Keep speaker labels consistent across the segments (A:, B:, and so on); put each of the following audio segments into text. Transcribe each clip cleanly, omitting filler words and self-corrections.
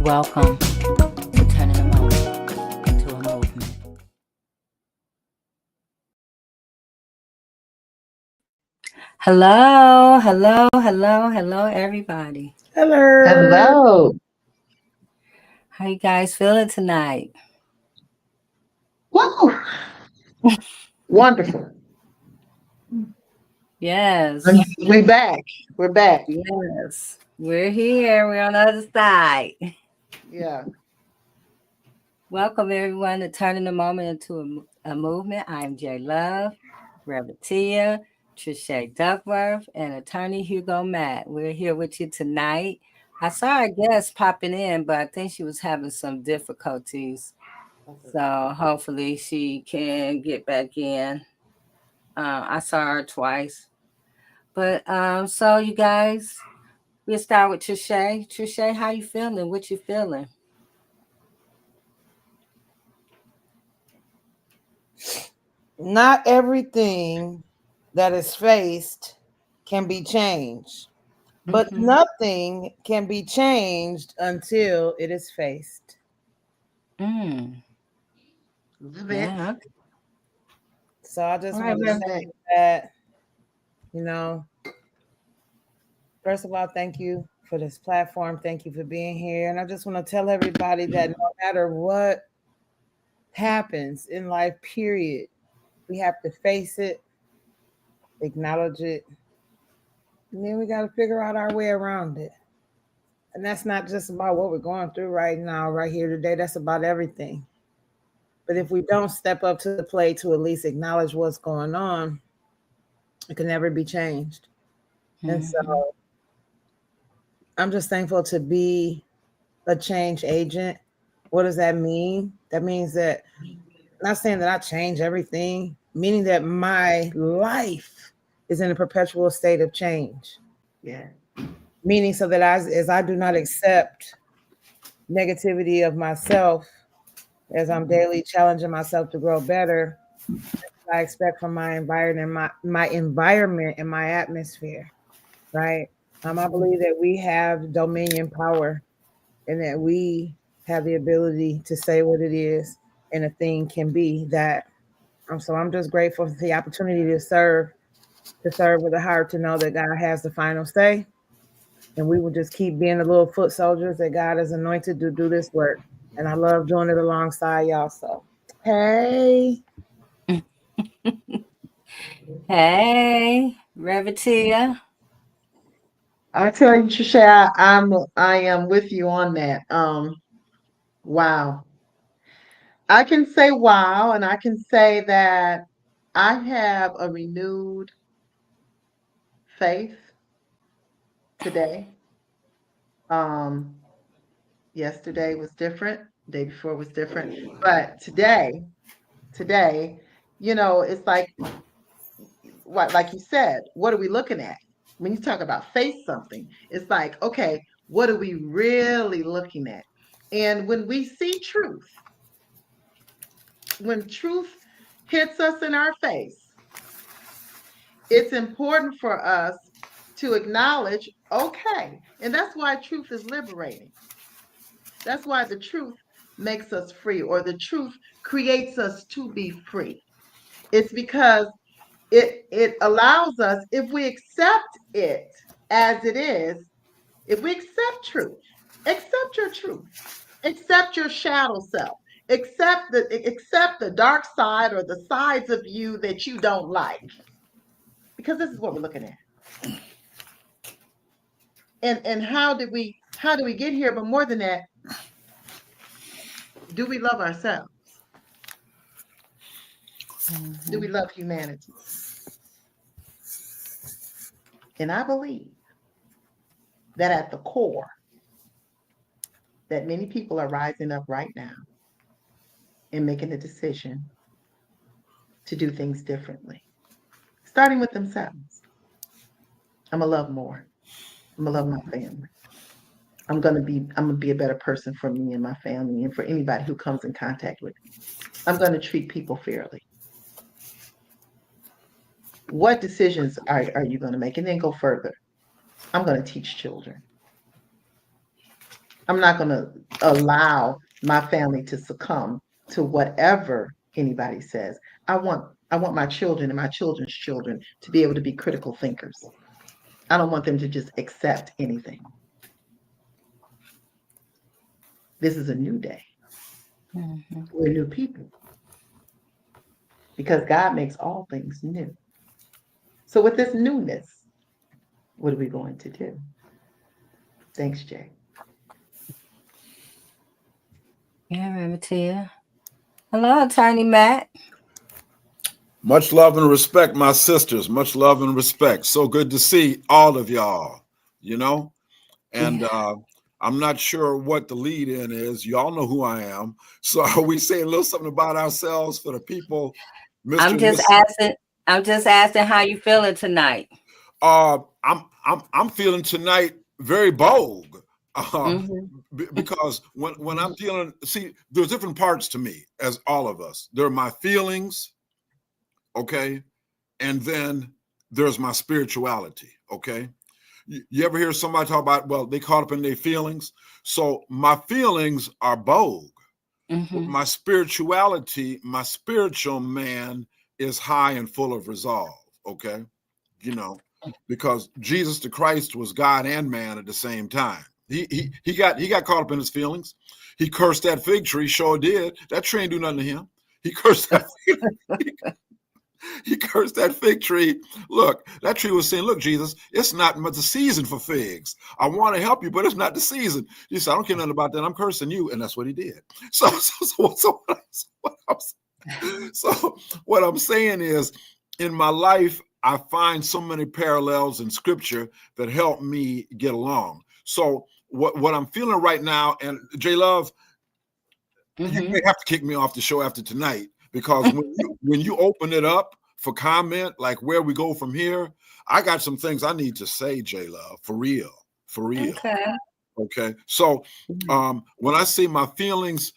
A: Welcome to turning a moment into a movement. Hello, everybody.
B: Hello.
C: Hello.
A: How you guys feeling tonight?
C: Wow. Wonderful.
A: Yes,
C: We back. We're back.
A: yes. We're here. We're on the other side.
C: Yeah.
A: Welcome, everyone, to turning the moment into a movement. I'm J Love, Reverend Tia, Trisha Duckworth, and attorney Hugo Matt. We're here with you tonight. I saw our guest popping in, but I think she was having some difficulties. So hopefully she can get back in. I saw her twice. But so you guys, we'll start with Trisha. Trisha, how you feeling? What you feeling?
B: Not everything that is faced can be changed, but
A: Mm-hmm.
B: nothing can be changed until it is faced.
A: Mm.
C: Love it.
A: Yeah. Okay.
B: So I
A: All
B: just
A: right,
B: want to
A: Rev.
B: say that, you know, first of all, thank you for this platform. Thank you for being here. And I just want to tell everybody that no matter what happens in life, period, we have to face it, acknowledge it, and then we got to figure out our way around it. And that's not just about what we're going through right now, right here today. That's about everything. But if we don't step up to the plate to at least acknowledge what's going on, it can never be changed. And so
A: Mm-hmm.
B: I'm just thankful to be a change agent. What does that mean? That means that, not saying that I change everything, meaning that my life is in a perpetual state of change.
C: Yeah.
B: Meaning so that as I do not accept negativity of myself, as I'm daily challenging myself to grow better, I expect from my environment, my environment and my atmosphere, right? I believe that we have dominion power and that we have the ability to say what it is and a thing can be that. So I'm just grateful for the opportunity to serve with a heart to know that God has the final say. And we will just keep being the little foot soldiers that God has anointed to do this work. And I love doing it alongside y'all. So, hey.
A: Hey, Revatia.
C: I tell you, Trisha, I am with you on that. Wow. I can say wow, and I can say that I have a renewed faith today. Um, Yesterday was different, day before was different, but today, it's like you said, what are we looking at? When you talk about face something, it's like, okay, what are we really looking at? And when we see truth, when truth hits us in our face, it's important for us to acknowledge, okay. And that's why truth is liberating. That's why the truth makes us free, or the truth creates us to be free. It's because it allows us, if we accept it as it is, if we accept your truth, accept your shadow self, accept the dark side or the sides of you that you don't like, because this is what we're looking at. And how do we get here? But more than that, do we love ourselves? Do we love humanity? And I believe that at the core, that many people are rising up right now and making a decision to do things differently, starting with themselves. I'm gonna love more. I'm gonna love my family. I'm gonna be a better person for me and my family and for anybody who comes in contact with me. I'm gonna treat people fairly. What decisions are you gonna make? And then go further. I'm gonna teach children. I'm not going to allow my family to succumb to whatever anybody says. I want my children and my children's children to be able to be critical thinkers. I don't want them to just accept anything. This is a new day.
A: Mm-hmm.
C: We're new people because God makes all things new. So with this newness, what are we going to do? Thanks, Jay.
A: Yeah, Rematia. Hello, Attorney Matt.
D: Much love and respect, my sisters. Much love and respect. So good to see all of y'all, you know? And I'm not sure what the lead in is. Y'all know who I am. So are we saying a little something about ourselves for the people?
A: I'm just asking how you feeling tonight.
D: I'm feeling tonight very bold. Because when I'm feeling, see, there's different parts to me, as all of us. There are my feelings, okay? And then there's my spirituality, okay? You ever hear somebody talk about, well, they caught up in their feelings? So my feelings are bold. My spirituality, my spiritual man is high and full of resolve, okay? You know, because Jesus the Christ was God and man at the same time. He got caught up in his feelings. He cursed that fig tree, sure did. That tree ain't do nothing to him. He cursed that he cursed that fig tree. Look, that tree was saying, look, Jesus, it's not the season for figs. I want to help you, but it's not the season. He said, I don't care nothing about that. I'm cursing you. And that's what he did. So what I'm saying is, in my life, I find so many parallels in scripture that help me get along. So what I'm feeling right now, and J Love, you may have to kick me off the show after tonight, because when you open it up for comment, like where we go from here, I got some things I need to say, J Love, for real. Okay. So when I say my feelings,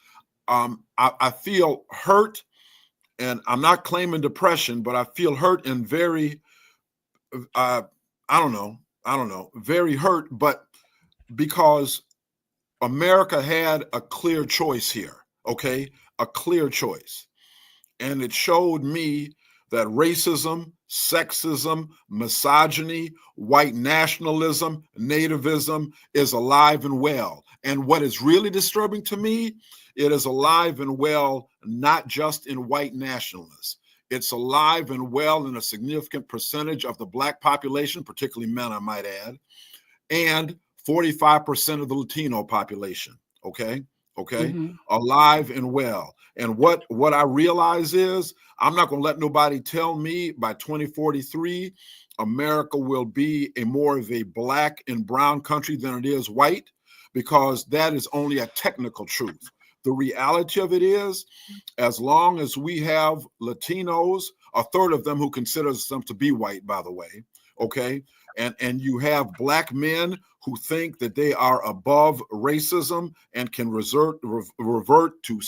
D: I feel hurt, and I'm not claiming depression, but I feel hurt and very, I don't know, very hurt, but because America had a clear choice here, okay? A clear choice. And it showed me that racism, sexism, misogyny, white nationalism, nativism is alive and well. And what is really disturbing to me, it is alive and well, not just in white nationalists. It's alive and well in a significant percentage of the Black population, particularly men, I might add, and 45% of the Latino population, okay? Alive and well. And what I realize is, I'm not going to let nobody tell me by 2043 America will be more of a Black and brown country than it is white, because that is only a technical truth. The reality of it is, as long as we have Latinos, a third of them who consider themselves to be white, by the way, okay, and you have Black men who think that they are above racism and can revert to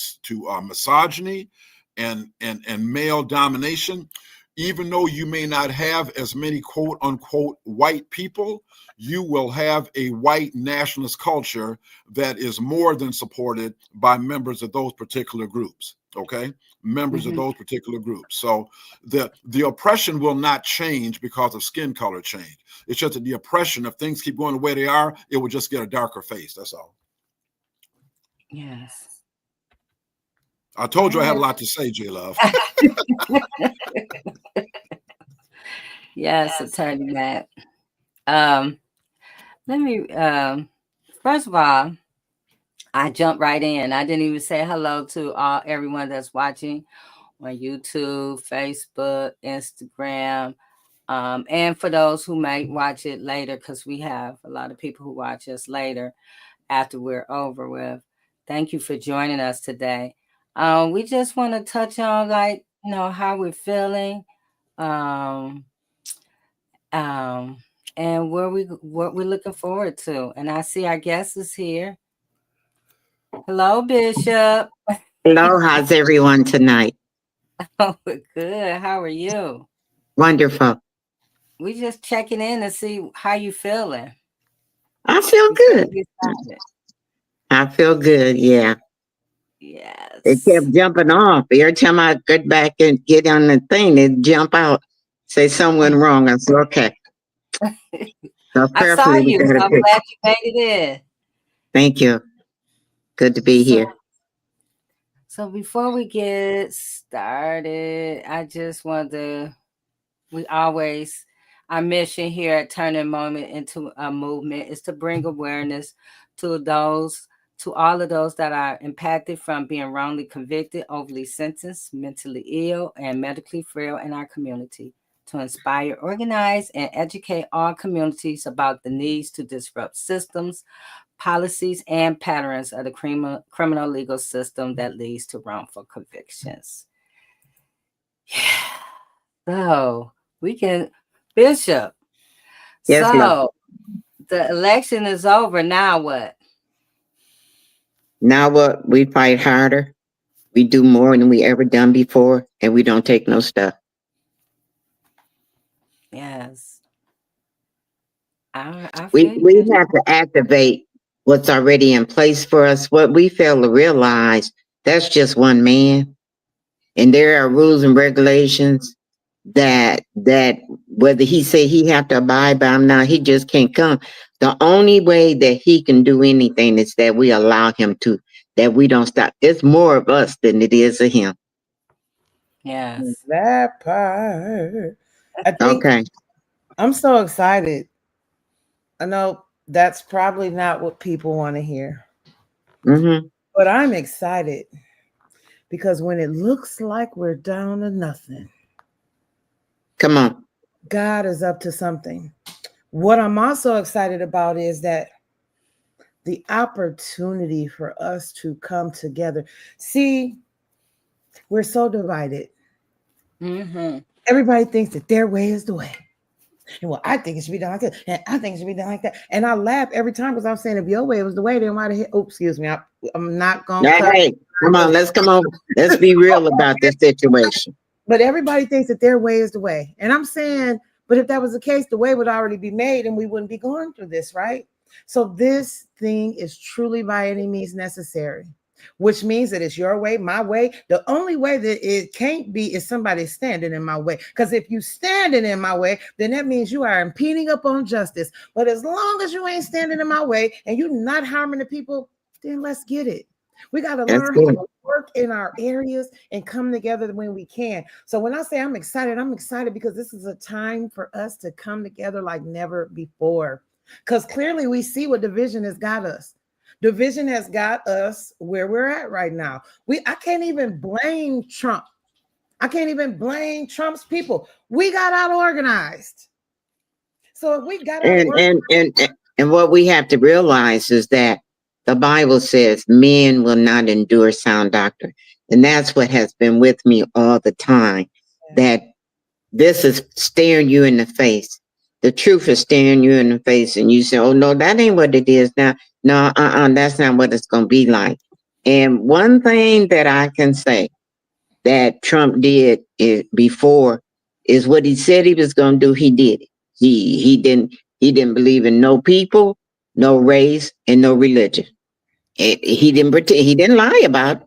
D: misogyny and male domination, even though you may not have as many quote unquote white people, you will have a white nationalist culture that is more than supported by members of those particular groups. Okay, members of those particular groups. So the oppression will not change because of skin color change. It's just that the oppression, if things keep going the way they are, it will just get a darker face. That's all.
A: Yes.
D: I told you I had a lot to say, J Love.
A: Yes, Attorney Matt. Let me first of all, I jumped right in. I didn't even say hello to everyone that's watching on YouTube, Facebook, Instagram, and for those who might watch it later, because we have a lot of people who watch us later after we're over with. Thank you for joining us today. We just want to touch on, like, how we're feeling, and what we're looking forward to. And I see our guest is here. Hello, Bishop.
E: Hello, how's everyone tonight?
A: Oh, good. How are you?
E: Wonderful.
A: We just checking in to see how you feeling.
E: I feel good. I feel good. Yeah. It
A: Yes.
E: kept jumping off. Every time I get back and get on the thing, it jump out. Say something went wrong. I said, okay. So
A: I saw
E: prayerfully we
A: you,
E: got
A: so
E: it
A: I'm
E: fixed.
A: glad you made it in.
E: Thank you. Good to be
A: So,
E: here.
A: so before we get started, I just want to, our mission here at Turning Moment into a Movement is to bring awareness to all of those that are impacted from being wrongly convicted, overly sentenced, mentally ill, and medically frail in our community, to inspire, organize, and educate all communities about the needs to disrupt systems, policies, and patterns of the criminal legal system that leads to wrongful convictions. So we can, Bishop.
E: Yes, love.
A: So the election is over. Now what?
E: Now what? We fight harder. We do more than we ever done before, and we don't take no stuff.
A: Yes. I
E: We
A: feel you,
E: we
A: Bishop.
E: have to activate what's already in place for us. What we fail to realize, that's just one man. And there are rules and regulations that whether he say he have to abide by them now, he just can't come. The only way that he can do anything is that we allow him to, that we don't stop. It's more of us than it is of him.
A: Yes.
B: That part. I think
E: Okay.
B: I'm so excited. I know that's probably not what people want to hear,
E: Mm-hmm.
B: but I'm excited because when it looks like we're down to nothing,
E: Come on.
B: God is up to something. What I'm also excited about is that the opportunity for us to come together. See, we're so divided.
A: Mm-hmm.
B: Everybody thinks that their way is the way. And well, I think it should be done like this. And I think it should be done like that. And I laugh every time because I'm saying if your way was the way, then why the hell? Oh, excuse me. I'm not going to cut.
E: Hey, come on. Let's be real about this situation.
B: But everybody thinks that their way is the way. And I'm saying, but if that was the case, the way would already be made and we wouldn't be going through this, right? So this thing is truly by any means necessary, which means that it's your way, my way. The only way that it can't be is somebody standing in my way. Because if you standing in my way, then that means you are impeding upon justice. But as long as you ain't standing in my way and you're not harming the people, then let's get it. We got to
E: That's
B: learn how
E: good.
B: to work in our areas and come together when we can. So when I say I'm excited because this is a time for us to come together like never before. Because clearly we see what division has got us. Division has got us where we're at right now. I can't even blame Trump. I can't even blame Trump's people. We got out organized. So if we got out organized,
E: And what we have to realize is that the Bible says men will not endure sound doctrine. And that's what has been with me all the time, that this is staring you in the face. The truth is staring you in the face. And you say, oh, no, that ain't what it is now. No, that's not what it's going to be like. And one thing that I can say that Trump did before is what he said he was going to do. He did it. He didn't believe in no people, no race, and no religion. He didn't pretend. He didn't lie about it.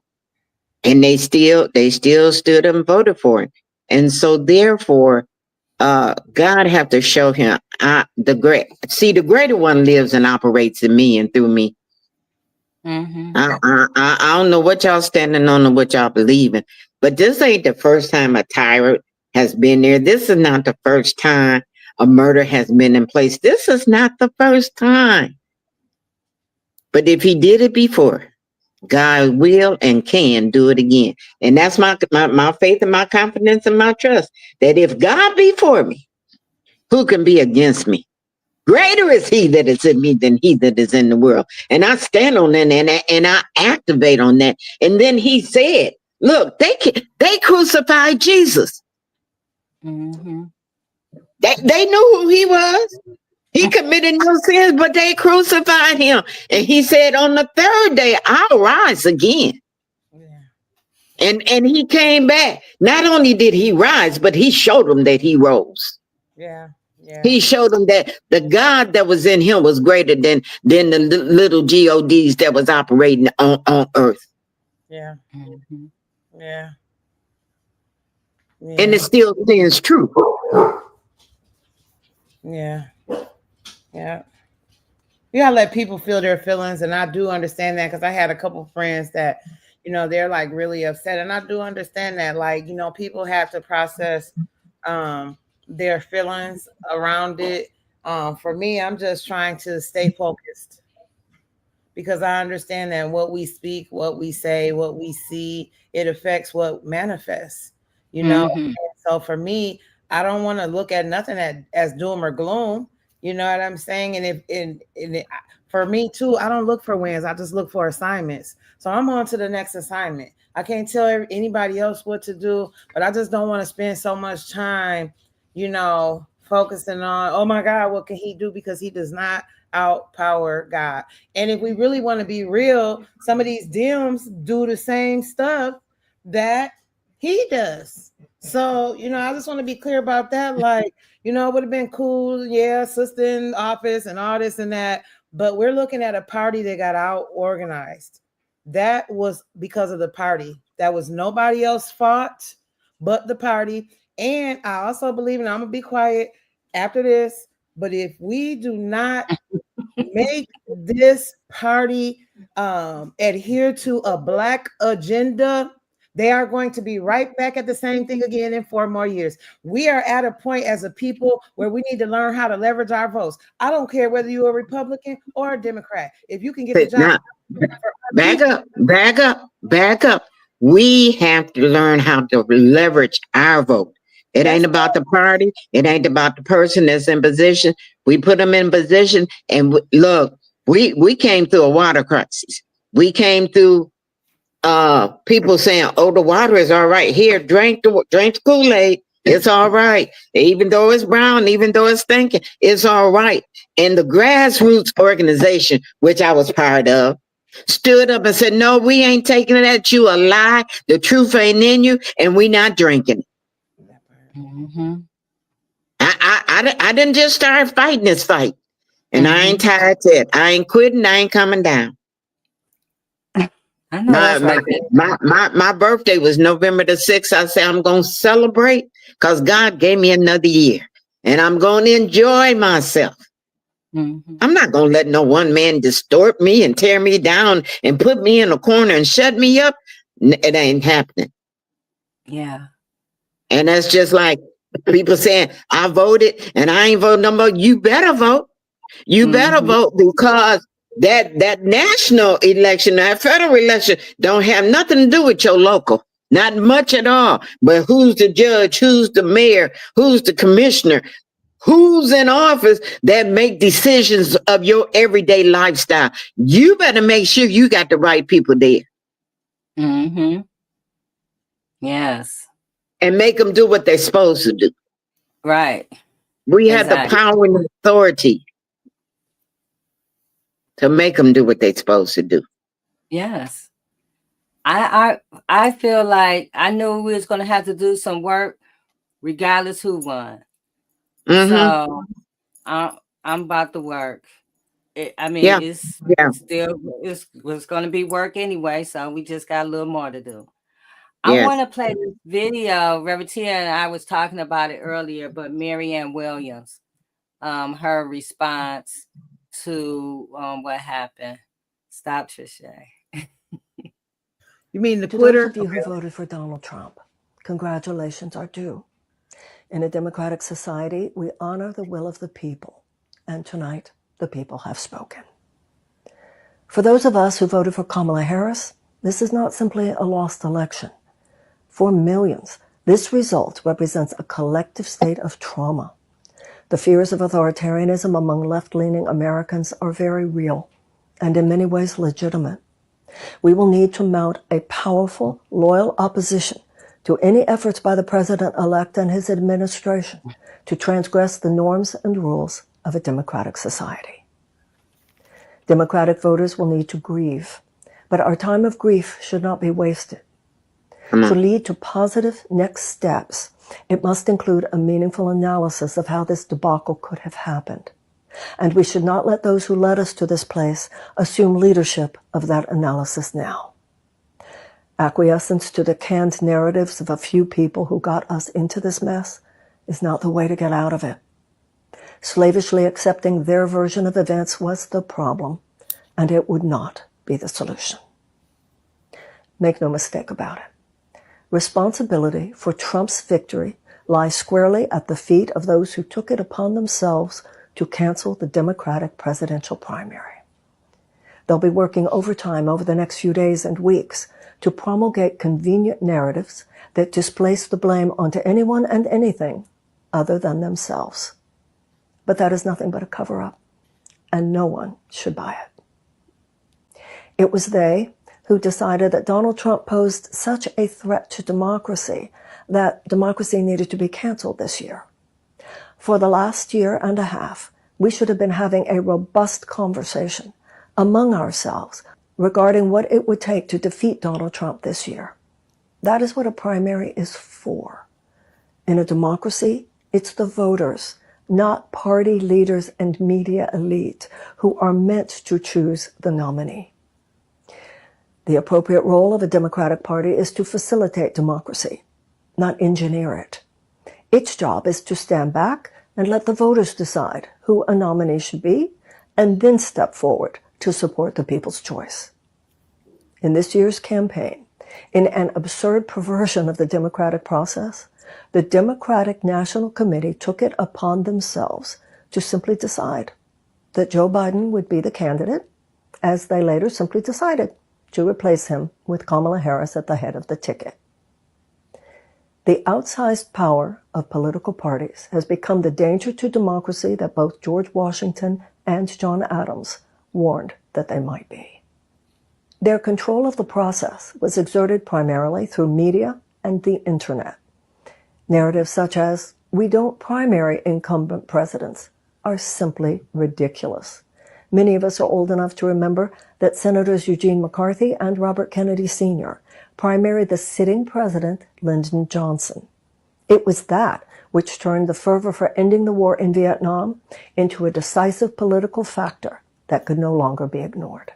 E: And they still stood up and voted for him. And so therefore, God have to show him the greater one lives and operates in me and through me.
A: Mm-hmm.
E: I don't know what y'all standing on or what y'all believing, but this ain't the first time a tyrant has been there. This is not the first time a murder has been in place. This is not the first time. But if he did it before, God will and can do it again. And that's my faith and my confidence and my trust that if God be for me, who can be against me? Greater is he that is in me than he that is in the world. And I stand on that and I activate on that. And then he said, look, they crucified Jesus.
A: Mm-hmm.
E: They knew who he was. He committed no sins, but they crucified him. And he said, on the third day, I'll rise again.
B: yeah.
E: And he came back. Not only did he rise, but he showed them that he rose.
B: Yeah. Yeah.
E: He showed them that the God that was in him was greater than the little gods that was operating on earth.
B: Yeah.
A: Mm-hmm.
B: Yeah.
E: And it still stands true.
B: Yeah. Yeah. You gotta let people feel their feelings, and I do understand that because I had a couple friends that, they're like really upset, and I do understand that. Like, people have to process their feelings around it. For me, I'm just trying to stay focused because I understand that what we speak, what we say, what we see, it affects what manifests.
A: Mm-hmm.
B: And so for me, I don't want to look at nothing as doom or gloom. You know what I'm saying? And for me too, I don't look for wins. I just look for assignments. So I'm on to the next assignment. I can't tell anybody else what to do, but I just don't want to spend so much time, focusing on, oh my God, what can he do? Because he does not outpower God. And if we really want to be real, some of these DMs do the same stuff that he does. So, I just want to be clear about that. Like, it would have been cool, yeah, sister in office and all this and that. But we're looking at a party that got out organized. That was because of the party. That was nobody else's fault but the party. And I also believe, and I'm gonna be quiet after this, but if we do not make this party adhere to a Black agenda, they are going to be right back at the same thing again in 4 more years. We are at a point as a people where we need to learn how to leverage our votes. I don't care whether you're a Republican or a Democrat. If you can get the job.
E: Back up. We have to learn how to leverage our vote. It ain't about the party. It ain't about the person that's in position. We put them in position, and look, we came through a water crisis. We came through people saying, "Oh, the water is all right. Here, drink the Kool-Aid. It's all right. Even though it's brown, even though it's stinking, it's all right." And the grassroots organization, which I was part of, stood up and said, "No, we ain't taking it at you. A lie. The truth ain't in you, and we not drinking."
A: Mm-hmm.
E: I didn't just start fighting this fight, and I ain't
A: Mm-hmm.
E: tired yet. I ain't quitting. I ain't coming down.
A: I know that's right.
E: My birthday was November the 6th. I said I'm gonna celebrate because God gave me another year, and I'm gonna enjoy myself.
A: Mm-hmm.
E: I'm not gonna let no one man distort me and tear me down and put me in a corner and shut me up. It ain't happening.
A: Yeah.
E: And that's just like people saying, "I voted and I ain't voting no more." You better vote. You better vote, because that national election, that federal election, don't have nothing to do with your local. Not much at all. But who's the judge? Who's the mayor? Who's the commissioner? Who's in office that make decisions of your everyday lifestyle? You better make sure you got the right people there.
A: Mm-hmm. Yes.
E: And make them do what they're supposed to do.
A: Right.
E: We have the power and authority to make them do what they're supposed to do.
A: Yes. I feel like I knew we was gonna have to do some work regardless who won. So I'm about to work. It's going to be work anyway, so we just got a little more to do. I want to play this video. Revertia and I was talking about it earlier, but Marianne Williams, her response to what happened. Stop, Trisha.
B: You mean the
F: To
B: quitter?
F: those of you who voted for Donald Trump, congratulations are due. In a democratic society, we honor the will of the people, and tonight, the people have spoken. For those of us who voted for Kamala Harris, this is not simply a lost election. For millions, this result represents a collective state of trauma. The fears of authoritarianism among left-leaning Americans are very real, and in many ways legitimate. We will need to mount a powerful, loyal opposition to any efforts by the president-elect and his administration to transgress the norms and rules of a democratic society. Democratic voters will need to grieve, but our time of grief should not be wasted. To lead to positive next steps, it must include a meaningful analysis of how this debacle could have happened. And we should not let those who led us to this place assume leadership of that analysis now. Acquiescence to the canned narratives of a few people who got us into this mess is not the way to get out of it. Slavishly accepting their version of events was the problem, and it would not be the solution. Make no mistake about it. Responsibility for Trump's victory lies squarely at the feet of those who took it upon themselves to cancel the Democratic presidential primary. They'll be working overtime over the next few days and weeks to promulgate convenient narratives that displace the blame onto anyone and anything other than themselves. But that is nothing but a cover-up, and no one should buy it. It was they who decided that Donald Trump posed such a threat to democracy that democracy needed to be canceled this year. For the last year and a half, we should have been having a robust conversation among ourselves regarding what it would take to defeat Donald Trump this year. That is what a primary is for. In a democracy, it's the voters, not party leaders and media elite, who are meant to choose the nominee. The appropriate role of a Democratic Party is to facilitate democracy, not engineer it. Its job is to stand back and let the voters decide who a nominee should be, and then step forward to support the people's choice. In this year's campaign, in an absurd perversion of the democratic process, the Democratic National Committee took it upon themselves to simply decide that Joe Biden would be the candidate, as they later simply decided to replace him with Kamala Harris at the head of the ticket. The outsized power of political parties has become the danger to democracy that both George Washington and John Adams warned that they might be. Their control of the process was exerted primarily through media and the internet. Narratives such as, "We don't primary incumbent presidents," are simply ridiculous. Many of us are old enough to remember that Senators Eugene McCarthy and Robert Kennedy Sr. primaried the sitting president, Lyndon Johnson. It was that which turned the fervor for ending the war in Vietnam into a decisive political factor that could no longer be ignored.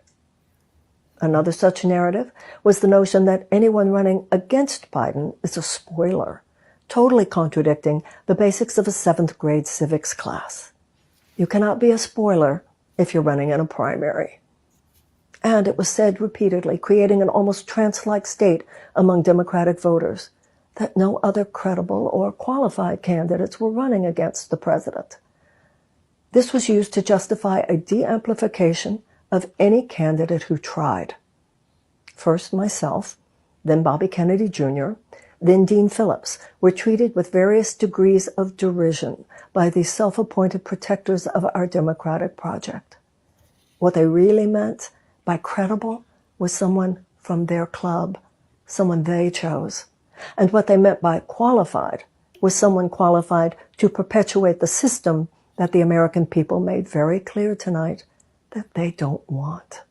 F: Another such narrative was the notion that anyone running against Biden is a spoiler, totally contradicting the basics of a 7th grade civics class. You cannot be a spoiler if you're running in a primary. And it was said repeatedly, creating an almost trance-like state among Democratic voters, that no other credible or qualified candidates were running against the president. This was used to justify a de-amplification of any candidate who tried. First myself, then Bobby Kennedy Jr., then Dean Phillips were treated with various degrees of derision by the self-appointed protectors of our democratic project. What they really meant by credible was someone from their club, someone they chose. And what they meant by qualified was someone qualified to perpetuate the system that the American people made very clear tonight that they don't want.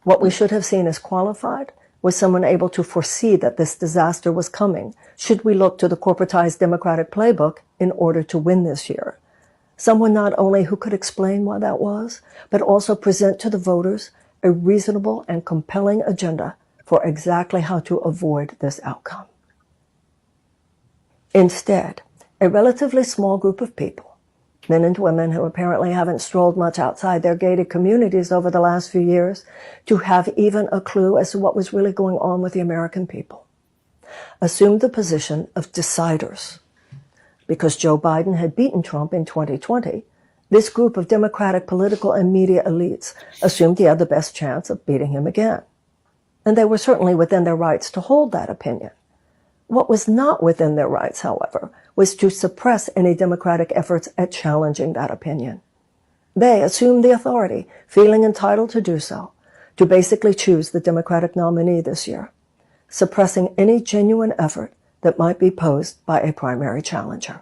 F: What we should have seen as qualified was someone able to foresee that this disaster was coming, should we look to the corporatized Democratic playbook in order to win this year. Someone not only who could explain why that was, but also present to the voters a reasonable and compelling agenda for exactly how to avoid this outcome. Instead, a relatively small group of people, men and women who apparently haven't strolled much outside their gated communities over the last few years to have even a clue as to what was really going on with the American people, assumed the position of deciders. Because Joe Biden had beaten Trump in 2020, this group of Democratic political and media elites assumed he had the best chance of beating him again. And they were certainly within their rights to hold that opinion. What was not within their rights, however, was to suppress any Democratic efforts at challenging that opinion. They assumed the authority, feeling entitled to do so, to basically choose the Democratic nominee this year, suppressing any genuine effort that might be posed by a primary challenger.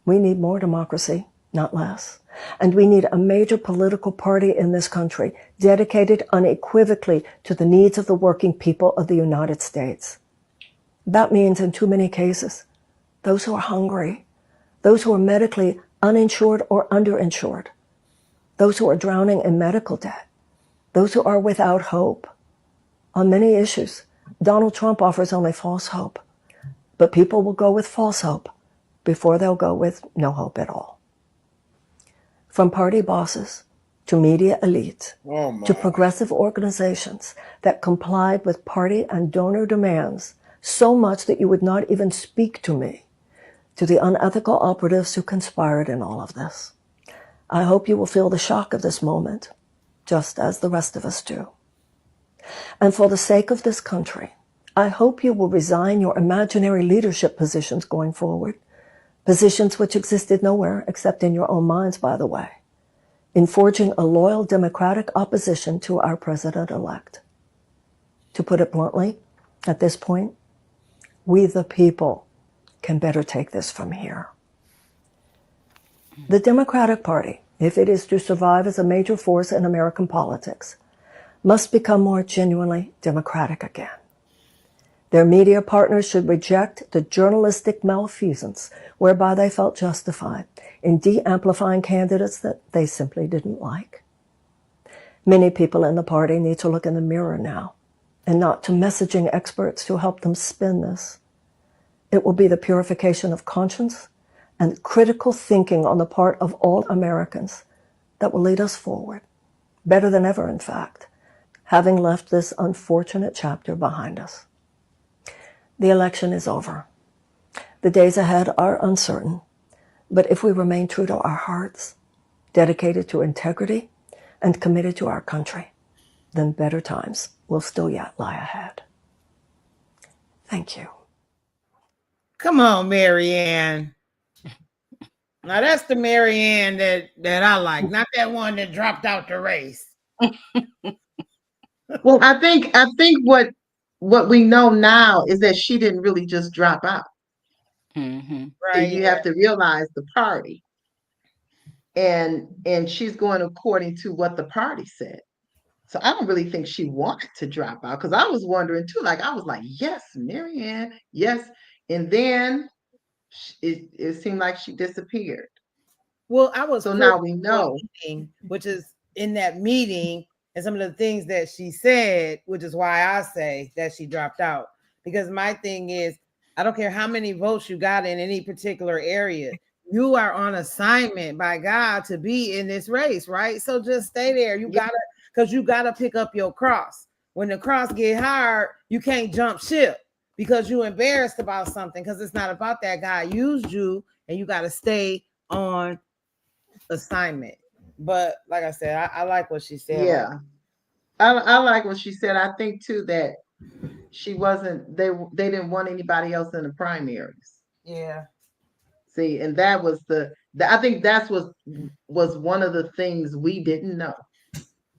F: We need more democracy, not less. And we need a major political party in this country dedicated unequivocally to the needs of the working people of the United States. That means in too many cases, those who are hungry, those who are medically uninsured or underinsured, those who are drowning in medical debt, those who are without hope. On many issues, Donald Trump offers only false hope, but people will go with false hope before they'll go with no hope at all. From party bosses to media elites to progressive organizations that complied with party and donor demands so much that you would not even speak to me, to the unethical operatives who conspired in all of this. I hope you will feel the shock of this moment, just as the rest of us do. And for the sake of this country, I hope you will resign your imaginary leadership positions going forward, positions which existed nowhere except in your own minds, by the way, in forging a loyal Democratic opposition to our president-elect. To put it bluntly, at this point, we the people can better take this from here. The Democratic Party, if it is to survive as a major force in American politics, must become more genuinely democratic again. Their media partners should reject the journalistic malfeasance whereby they felt justified in de-amplifying candidates that they simply didn't like. Many people in the party need to look in the mirror now and not to messaging experts to help them spin this. It will be the purification of conscience and critical thinking on the part of all Americans that will lead us forward, better than ever, in fact, having left this unfortunate chapter behind us. The election is over. The days ahead are uncertain, but if we remain true to our hearts, dedicated to integrity, and committed to our country, then better times will still yet lie ahead. Thank you.
B: Come on, Marianne. Now that's the Marianne that I like, not that one that dropped out the race.
C: Well, I think what we know now is that she didn't really just drop out.
A: Mm-hmm.
B: Right.
C: You have to realize the party. And she's going according to what the party said. So I don't really think she wanted to drop out, because I was wondering too. Like, I was like, yes, Marianne, yes. And then it seemed like she disappeared.
B: Well, I was
C: so now we know,
B: which is in that meeting, and some of the things that she said, which is why I say that she dropped out. Because my thing is, I don't care how many votes you got in any particular area. You are on assignment by God to be in this race, right? So just stay there. You gotta, because you gotta pick up your cross. When the cross get hard, you can't jump ship because you're embarrassed about something, because it's not about that. God used you, and you gotta stay on assignment. But like I said, I like what she said.
C: Yeah, I like what she said. I think too that she wasn't. They didn't want anybody else in the primaries.
B: Yeah.
C: See, and that was I think that's was one of the things we didn't know.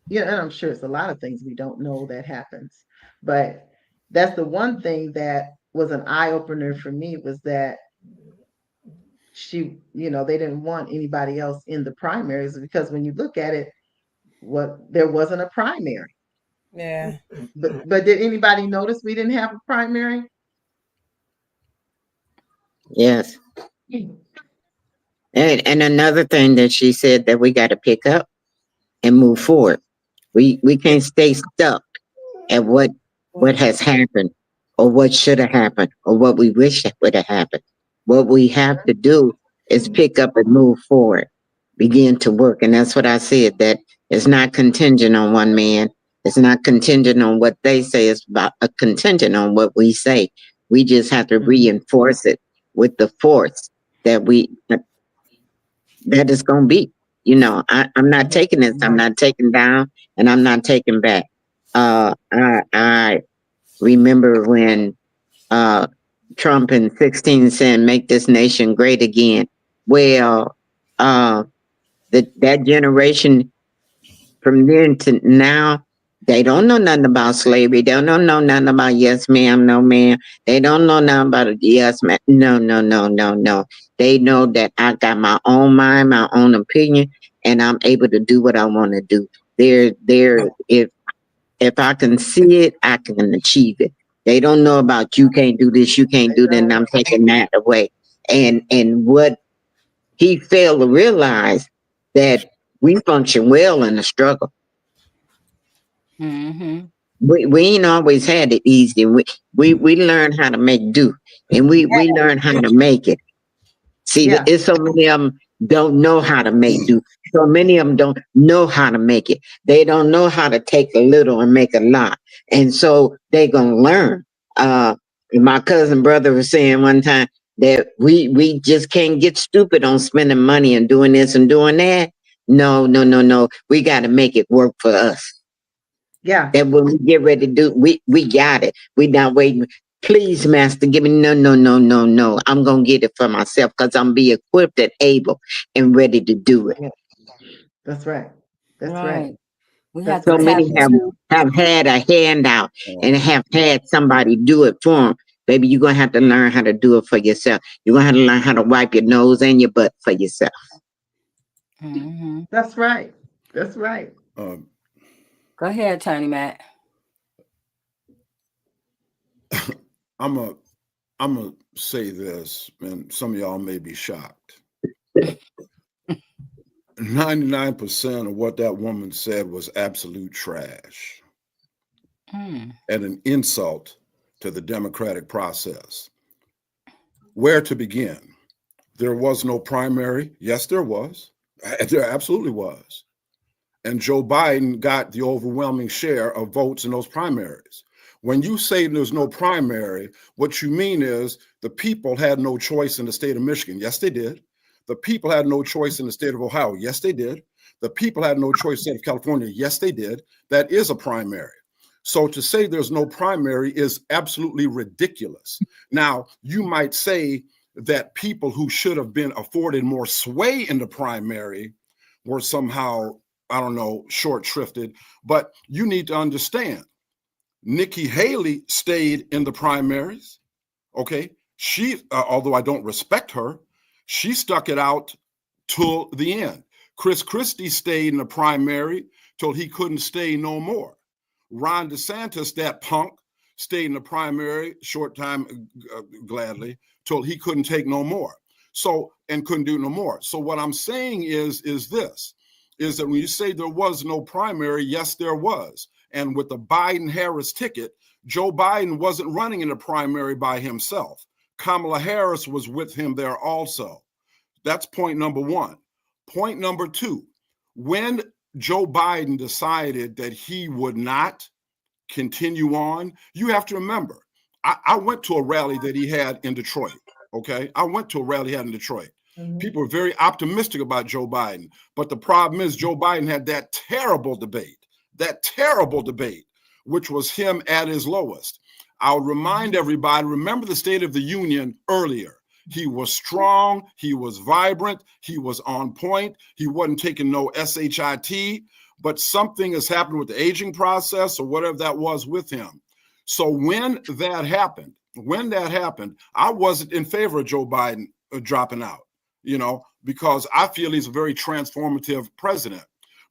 C: Yeah, and I'm sure it's a lot of things we don't know that happens, but that's the one thing that was an eye opener for me, was that she, they didn't want anybody else in the primaries, because when you look at it, there wasn't a primary.
B: Yeah.
C: But did anybody notice we didn't have a primary?
E: Yes. And another thing that she said that we got to pick up and move forward. We can't stay stuck at what has happened, or what should have happened, or what we wish would have happened. What we have to do is pick up and move forward, begin to work. And that's what I said, that it's not contingent on one man. It's not contingent on what they say. It's about a contingent on what we say. We just have to reinforce it with the force that is going to be. I'm not taking this. I'm not taking down, and I'm not taking back. I remember when Trump in 2016 said, "Make this nation great again." Well, that generation from then to now, they don't know nothing about slavery. They don't know nothing about yes ma'am, no ma'am. They don't know nothing about yes ma'am. No. They know that I got my own mind, my own opinion, and I'm able to do what I want to do. If I can see it, I can achieve it. They don't know about you can't do this, you can't do that, and I'm taking that away. And what he failed to realize that we function well in the struggle.
A: Mm-hmm.
E: We ain't always had it easy. We learn how to make do, and we learn how to make it. See, it's so many of them don't know how to make do. So many of them don't know how to make it. They don't know how to take a little and make a lot. And so they're gonna learn. My cousin brother was saying one time that we just can't get stupid on spending money and doing this and doing that. No. We gotta make it work for us.
C: Yeah.
E: That when we get ready to do, we got it. We not waiting. Please, Master, give me no. I'm gonna get it for myself because I'm be equipped and able and ready to do it.
C: That's right. That's right.
A: Right. We
C: That's
A: have to
E: So
A: tap
E: many
A: into.
E: have had a handout and have had somebody do it for them. Baby, you're gonna have to learn how to do it for yourself. You're gonna have to learn how to wipe your nose and your butt for yourself.
A: Mm-hmm.
C: That's right. That's right.
A: Go ahead, Attorney Matt.
D: I'm gonna say this, and some of y'all may be shocked. 99% of what that woman said was absolute trash and an insult to the democratic process. Where to begin? There was no primary. Yes, there was. There absolutely was. And Joe Biden got the overwhelming share of votes in those primaries. When you say there's no primary, what you mean is the people had no choice in the state of Michigan. Yes, they did. The people had no choice in the state of Ohio. Yes, they did. The people had no choice in the state of California. Yes, they did. That is a primary. So to say there's no primary is absolutely ridiculous. Now, you might say that people who should have been afforded more sway in the primary were somehow, I don't know, short-shrifted, but you need to understand, Nikki Haley stayed in the primaries, okay? She, although I don't respect her, she stuck it out till the end. Chris Christie stayed in the primary till he couldn't stay no more. Ron DeSantis, that punk, stayed in the primary short time, gladly, till he couldn't take no more. So, and couldn't do no more. So what I'm saying is this, is that when you say there was no primary, yes, there was. And with the Biden-Harris ticket, Joe Biden wasn't running in the primary by himself. Kamala Harris was with him there also. That's point number one. Point number two, when Joe Biden decided that he would not continue on, you have to remember, I went to a rally that he had in Detroit, okay? I went to a rally he had in Detroit. People were very optimistic about Joe Biden, but the problem is Joe Biden had that terrible debate, which was him at his lowest. I'll remind everybody, remember the State of the Union earlier. He was strong, he was vibrant, he was on point, he wasn't taking no SHIT, but something has happened with the aging process or whatever that was with him. So when that happened, I wasn't in favor of Joe Biden dropping out, you know, because I feel he's a very transformative president.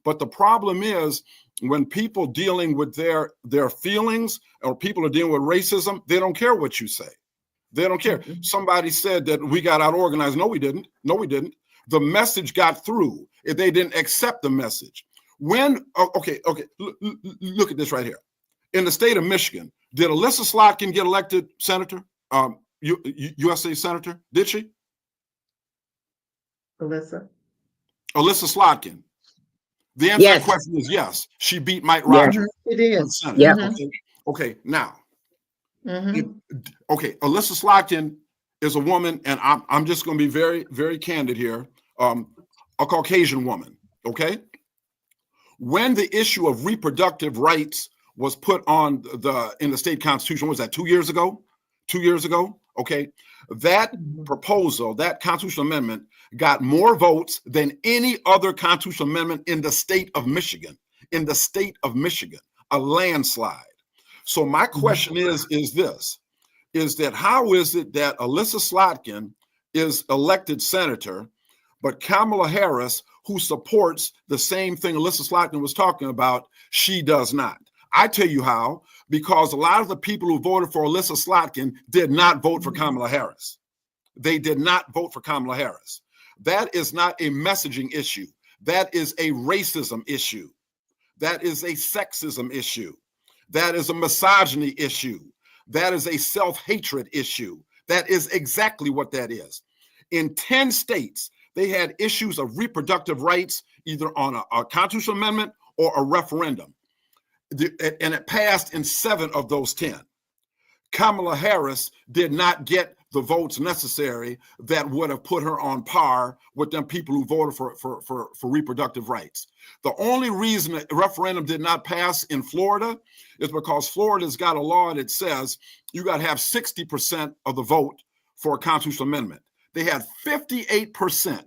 D: But the problem is when people dealing with their feelings or people are dealing with racism, they don't care what you say. They don't care. Somebody said that we got out organized. No, we didn't. The message got through. If they didn't accept the message. Okay, look at this right here. In the state of Michigan, did Alyssa Slotkin get elected senator? USA senator? Did she?
C: Alyssa
D: Slotkin. The answer to that question is yes. She beat Mike Rogers.
C: It is.
E: Yeah.
D: Okay, now. Alyssa Slotkin is a woman, and I'm just going to be very, very candid here. A Caucasian woman. Okay. When the issue of reproductive rights was put on in the state constitution, what was that, 2 years ago? 2 years ago. Okay. That proposal, that constitutional amendment, got more votes than any other constitutional amendment in the state of Michigan. A landslide. So my question is that how is it that Alyssa Slotkin is elected senator, but Kamala Harris, who supports the same thing Alyssa Slotkin was talking about, she does not? I tell you how, because a lot of the people who voted for Alyssa Slotkin did not vote for Kamala Harris. They did not vote for Kamala Harris. That is not a messaging issue. That is a racism issue. That is a sexism issue. That is a misogyny issue. That is a self-hatred issue. That is exactly what that is. In 10 states, they had issues of reproductive rights, either on a constitutional amendment or a referendum. And it passed in 7 of those 10. Kamala Harris did not get the votes necessary that would have put her on par with them people who voted for reproductive rights. The only reason a referendum did not pass in Florida is because Florida's got a law that says you got to have 60% of the vote for a constitutional amendment. They had 58%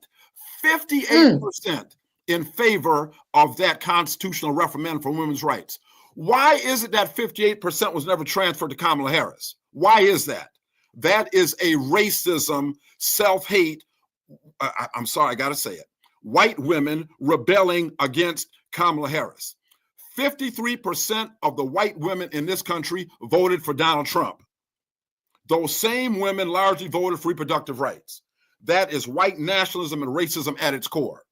D: in favor of that constitutional referendum for women's rights. Why is it that 58% was never transferred to Kamala Harris? Why is that? That is a racism, self-hate. I'm sorry, I got to say it. White women rebelling against Kamala Harris. 53% of the white women in this country voted for Donald Trump. Those same women largely voted for reproductive rights. That is white nationalism and racism at its core.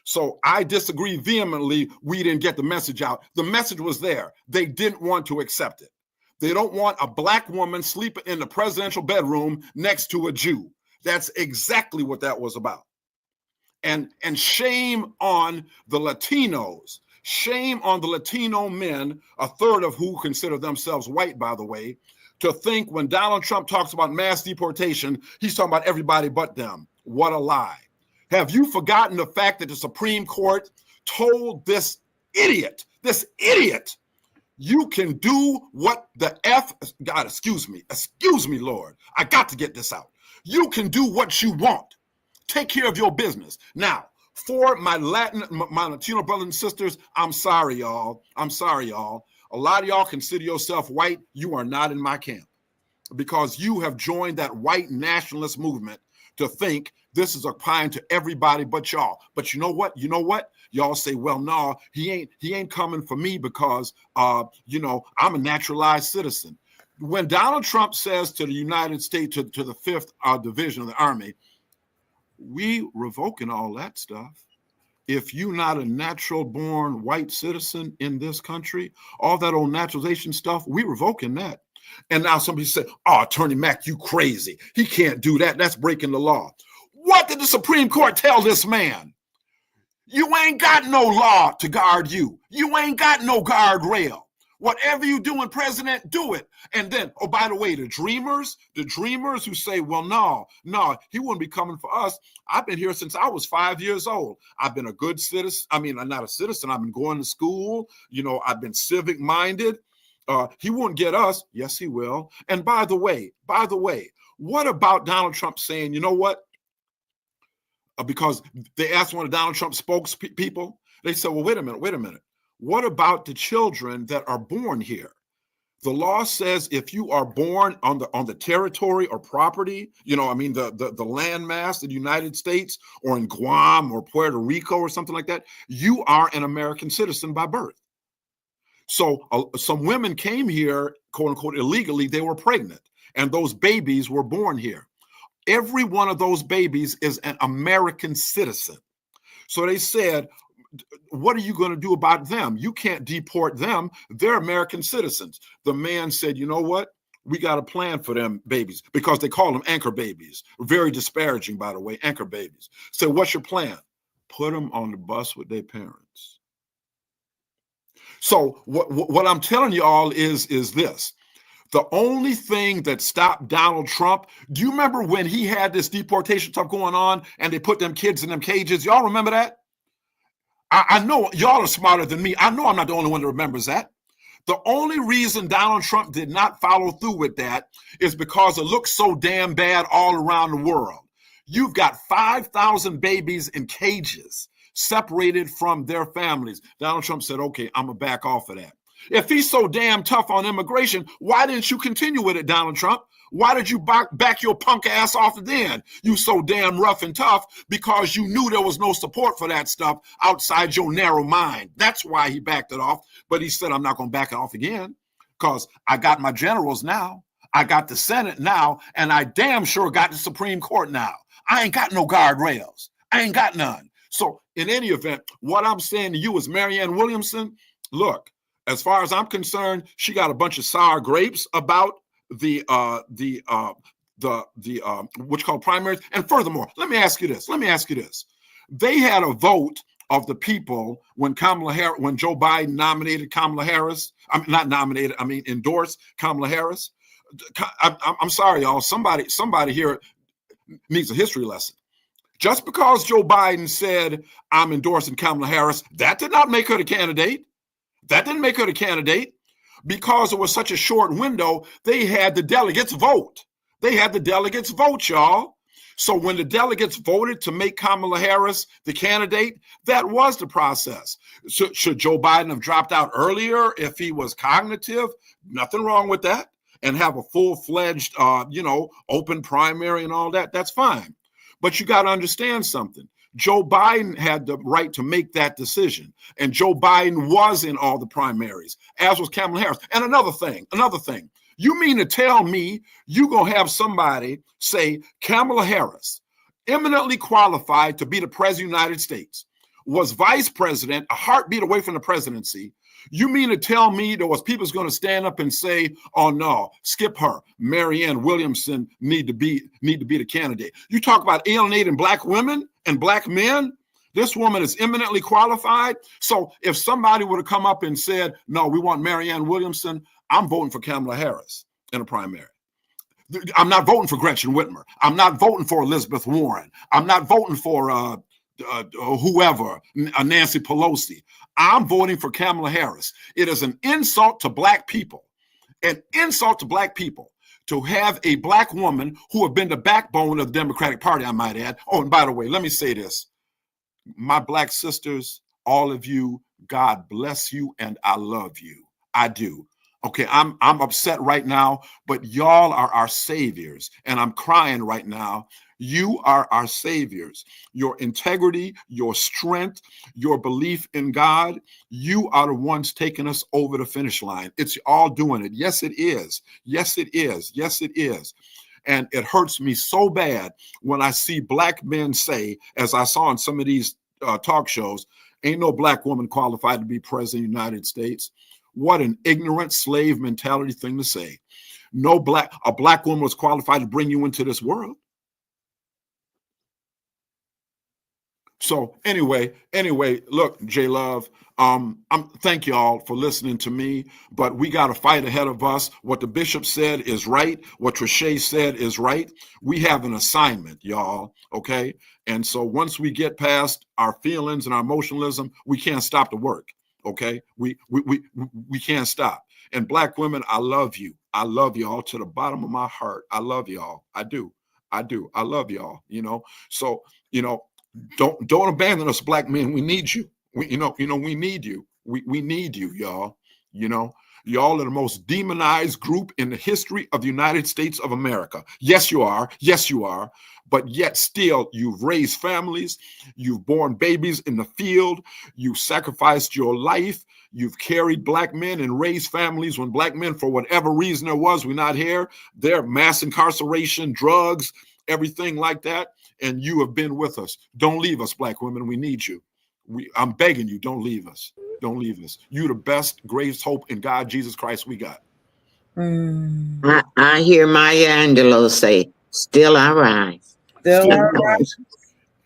D: So I disagree vehemently. We didn't get the message out. The message was there. They didn't want to accept it. They don't want a black woman sleeping in the presidential bedroom next to a Jew. That's exactly what that was about. And shame on the Latinos. Shame on the Latino men, a third of who consider themselves white, by the way, to think when Donald Trump talks about mass deportation, he's talking about everybody but them. What a lie. Have you forgotten the fact that the Supreme Court told this idiot, you can do what the F, God, excuse me, Lord, I got to get this out. You can do what you want. Take care of your business. Now, for my Latino brothers and sisters, I'm sorry, y'all. A lot of y'all consider yourself white. You are not in my camp because you have joined that white nationalist movement to think this is applying to everybody but y'all. But you know what? Y'all say, well, no, he ain't coming for me because, I'm a naturalized citizen. When Donald Trump says to the United States, to the 5th Division of the Army, we revoking all that stuff. If you're not a natural born white citizen in this country, all that old naturalization stuff, we revoking that. And now somebody said, oh, Attorney Mack, you crazy. He can't do that. That's breaking the law. What did the Supreme Court tell this man? You ain't got no law to guard you. You ain't got no guardrail. Whatever you doing, President, do it. And then, oh, by the way, the dreamers who say, well, no, he wouldn't be coming for us. I've been here since I was 5 years old. I've been a good citizen. I mean, I'm not a citizen. I've been going to school. I've been civic minded. He won't get us. Yes, he will. And by the way, what about Donald Trump saying, you know what? Because they asked one of Donald Trump's spokespeople, they said, well, wait a minute. What about the children that are born here? The law says if you are born on the territory or property, the landmass of the United States or in Guam or Puerto Rico or something like that, you are an American citizen by birth. So some women came here, quote unquote, illegally. They were pregnant and those babies were born here. Every one of those babies is an American citizen. So they said, what are you going to do about them? You can't deport them. They're American citizens. The man said, you know what? We got a plan for them babies because they call them anchor babies. Very disparaging, by the way, anchor babies. So what's your plan? Put them on the bus with their parents. So what I'm telling you all is this. The only thing that stopped Donald Trump, do you remember when he had this deportation stuff going on and they put them kids in them cages? Y'all remember that? I know y'all are smarter than me. I know I'm not the only one that remembers that. The only reason Donald Trump did not follow through with that is because it looks so damn bad all around the world. You've got 5,000 babies in cages separated from their families. Donald Trump said, okay, I'm going to back off of that. If he's so damn tough on immigration, why didn't you continue with it, Donald Trump? Why did you back your punk ass off then? You so damn rough and tough because you knew there was no support for that stuff outside your narrow mind. That's why he backed it off. But he said, I'm not going to back it off again because I got my generals now. I got the Senate now, and I damn sure got the Supreme Court now. I ain't got no guardrails. I ain't got none. So in any event, what I'm saying to you is Marianne Williamson, look, as far as I'm concerned, she got a bunch of sour grapes about the what you call primaries. And furthermore, let me ask you this. They had a vote of the people when Joe Biden nominated Kamala Harris. Endorsed Kamala Harris. I'm sorry, y'all. Somebody here needs a history lesson. Just because Joe Biden said, I'm endorsing Kamala Harris, that did not make her the candidate. That didn't make her the candidate. Because it was such a short window, they had the delegates vote. Y'all. So when the delegates voted to make Kamala Harris the candidate, that was the process. Should Joe Biden have dropped out earlier if he was cognitive? Nothing wrong with that. And have a full-fledged, open primary and all that. That's fine. But you got to understand something. Joe Biden had the right to make that decision. And Joe Biden was in all the primaries, as was Kamala Harris. And another thing. You mean to tell me you going to have somebody say Kamala Harris, eminently qualified to be the president of the United States, was vice president, a heartbeat away from the presidency. You mean to tell me there was people going to stand up and say, oh no, skip her. Marianne Williamson need to be the candidate. You talk about alienating black women and black men. This woman is eminently qualified. So if somebody would have come up and said, no, we want Marianne Williamson, I'm voting for Kamala Harris in a primary. I'm not voting for Gretchen Whitmer. I'm not voting for Elizabeth Warren. I'm not voting for whoever, Nancy Pelosi. I'm voting for Kamala Harris. It is an insult to black people, to have a black woman who have been the backbone of the Democratic Party, I might add. Oh, and by the way, let me say this. My black sisters, all of you, God bless you, and I love you. I do. Okay, I'm upset right now, but y'all are our saviors, and I'm crying right now. You are our saviors. Your integrity, your strength, your belief in God, you are the ones taking us over the finish line. It's all doing it. Yes, it is. Yes, it is. Yes, it is. And it hurts me so bad when I see black men say, as I saw in some of these talk shows, ain't no black woman qualified to be president of the United States. What an ignorant slave mentality thing to say. A black woman was qualified to bring you into this world. So anyway, look, J Love, thank you all for listening to me, but we got a fight ahead of us. What the bishop said is right. What Trichet said is right. We have an assignment, y'all. Okay. And so once we get past our feelings and our emotionalism, we can't stop the work. Okay. We can't stop. And black women, I love you. I love y'all to the bottom of my heart. I love y'all. I do. I love y'all, So, don't abandon us, black men. We need you. We need you. We need you, y'all. Y'all are the most demonized group in the history of the United States of America. Yes, you are. Yes, you are. But yet still, you've raised families. You've born babies in the field. You've sacrificed your life. You've carried black men and raised families when black men, for whatever reason there was, we're not here. They're mass incarceration, drugs, everything like that. And you have been with us. Don't leave us, black women. We need you. I'm begging you, don't leave us. Don't leave us. You the best, greatest hope in God, Jesus Christ we got.
E: I hear Maya Angelou say, still I rise.
B: Still I rise.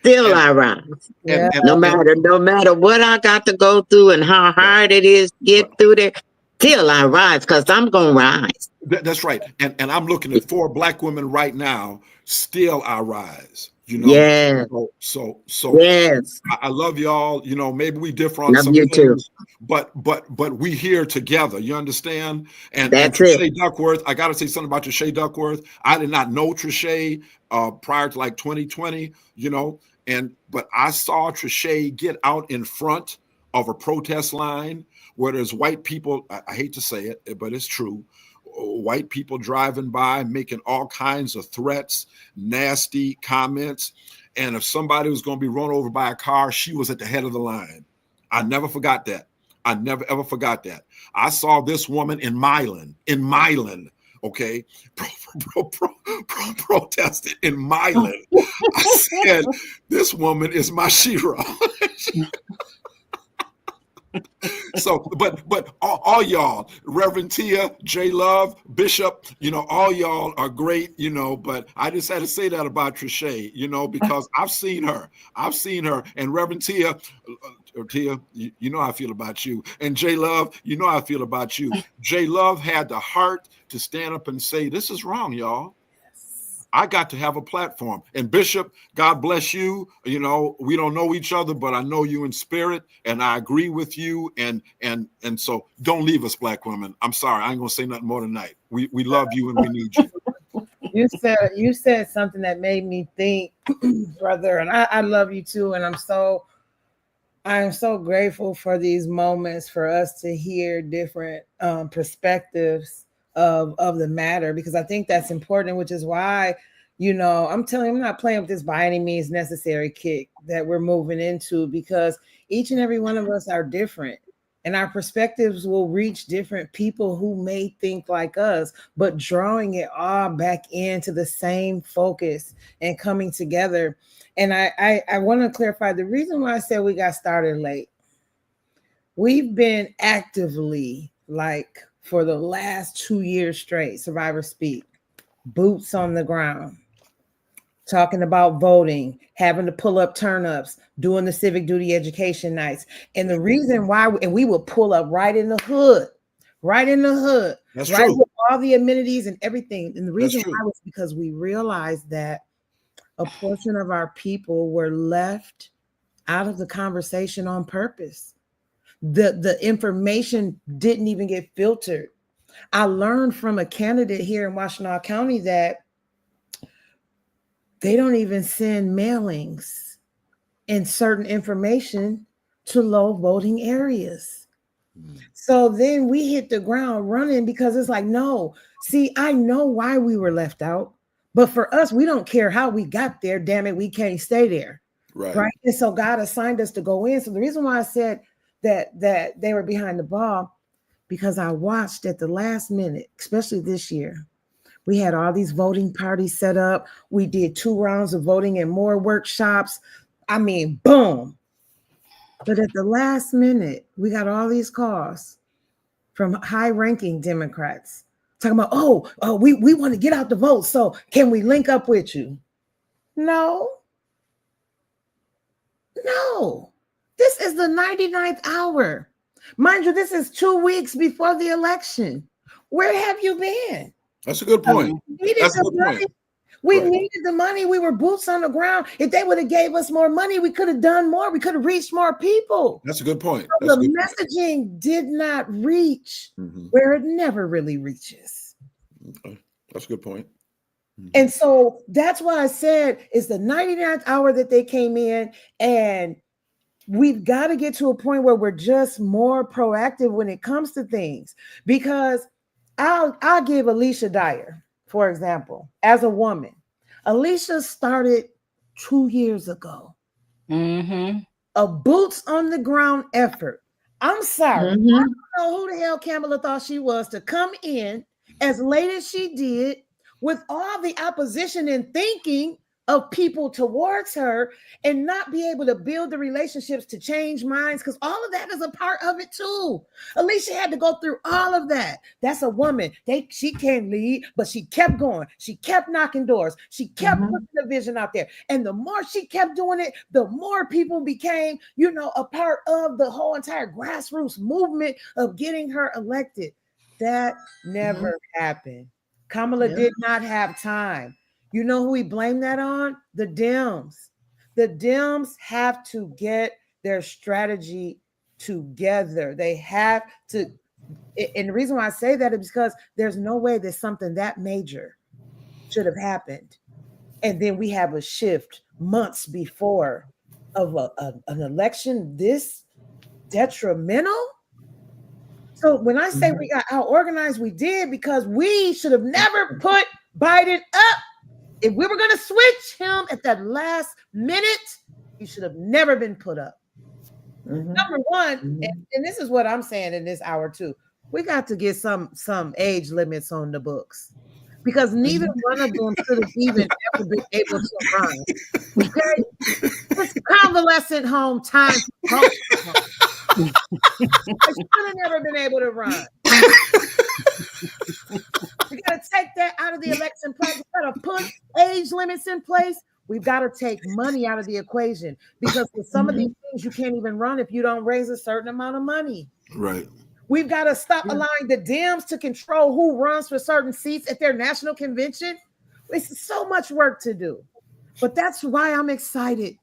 E: Still I rise.
B: Yeah.
E: No matter what I got to go through and how hard it is to get through there, still I rise, because I'm going to rise.
D: That's right. And I'm looking at 4 black women right now, still I rise.
E: Yeah.
D: So
E: yes.
D: I love y'all. Maybe we differ on
E: love
D: some
E: you
D: things,
E: too.
D: but we here together. You understand? And
E: That's
D: Trichet
E: it.
D: Duckworth, I got to say something about Trichet Duckworth. I did not know Trichet prior to like 2020. But I saw Trichet get out in front of a protest line where there's white people. I hate to say it, but it's true. White people driving by, making all kinds of threats, nasty comments. And if somebody was going to be run over by a car, she was at the head of the line. I never forgot that. I never ever forgot that. I saw this woman in Milan, okay, protested in Milan. I said, this woman is my shira. So, but all y'all, Reverend Tia, J Love, Bishop, all y'all are great, but I just had to say that about Trisha, because I've seen her, and Reverend Tia, you know how I feel about you, and J Love, you know how I feel about you. J Love had the heart to stand up and say, this is wrong, y'all. I got to have a platform. And Bishop, God bless you. We don't know each other, but I know you in spirit, and I agree with you. And so don't leave us, Black women. I'm sorry, I ain't gonna say nothing more tonight. We love you and we need you.
B: You said something that made me think, brother, and I love you too. And I am so grateful for these moments for us to hear different perspectives of the matter, because I think that's important, which is why, I'm telling you, I'm not playing with this by any means necessary kick that we're moving into, because each and every one of us are different, and our perspectives will reach different people who may think like us, but drawing it all back into the same focus and coming together. And I want to clarify the reason why I said we got started late. We've been actively, like, for the last 2 years straight, Survivor Speak, boots on the ground, talking about voting, having to pull up turn-ups, doing the civic duty education nights. And the reason why, we will pull up right in the hood.
D: That's
B: right,
D: true.
B: with all the amenities and everything. And the reason
D: That's true.
B: why was because we realized that a portion of our people were left out of the conversation on purpose. The information didn't even get filtered. I learned from a candidate here in Washtenaw County that they don't even send mailings and certain information to low voting areas. So then we hit the ground running, because it's like, no, see, I know why we were left out, but for us, we don't care how we got there. Damn it, we can't stay there. Right. And so God assigned us to go in. So the reason why I said that they were behind the ball, because I watched at the last minute, especially this year, we had all these voting parties set up. We did 2 rounds of voting and more workshops. I mean, boom. But at the last minute, we got all these calls from high-ranking Democrats talking about, we want to get out the vote, so can we link up with you? No. This is the 99th hour. Mind you, this is 2 weeks before the election. Where have you been?
D: That's a good point.
B: We needed the money. We were boots on the ground. If they would have gave us more money, we could have done more. We could have reached more people.
D: That's a good point.
B: So the messaging did not reach where it never really reaches.
D: Okay. That's a good point.
B: And so that's why I said it's the 99th hour that they came in, and we've got to get to a point where we're just more proactive when it comes to things. Because I'll give Alicia Dyer, for example, as a woman. Alicia started 2 years ago. A boots on the ground effort. I'm sorry. I don't know who the hell Kamala thought she was to come in as late as she did, with all the opposition and thinking of people towards her, and not be able to build the relationships to change minds, because all of that is a part of it too. Alicia had to go through all of that. That's a woman. She can't lead, but she kept going. She kept knocking doors. She kept putting the vision out there. And the more she kept doing it, the more people became, a part of the whole entire grassroots movement of getting her elected. That never happened. Kamala did not have time. You know who we blame that on? The Dems. The Dems have to get their strategy together. They have to. And the reason why I say that is because there's no way that something that major should have happened. And then we have a shift months before of an election this detrimental. So when I say we got out organized, we did, because we should have never put Biden up. If we were going to switch him at that last minute, he should have never been put up. Number one, and this is what I'm saying in this hour too, we got to get some age limits on the books, because neither one of them should have even ever been able to run. Okay, it's convalescent home time. They should have never been able to run. We got to take that out of the election process. We got to put age limits in place. We've got to take money out of the equation, because for some of these things you can't even run if you don't raise a certain amount of money.
D: Right.
B: We've got to stop allowing the Dems to control who runs for certain seats at their national convention. It's so much work to do. But that's why I'm excited.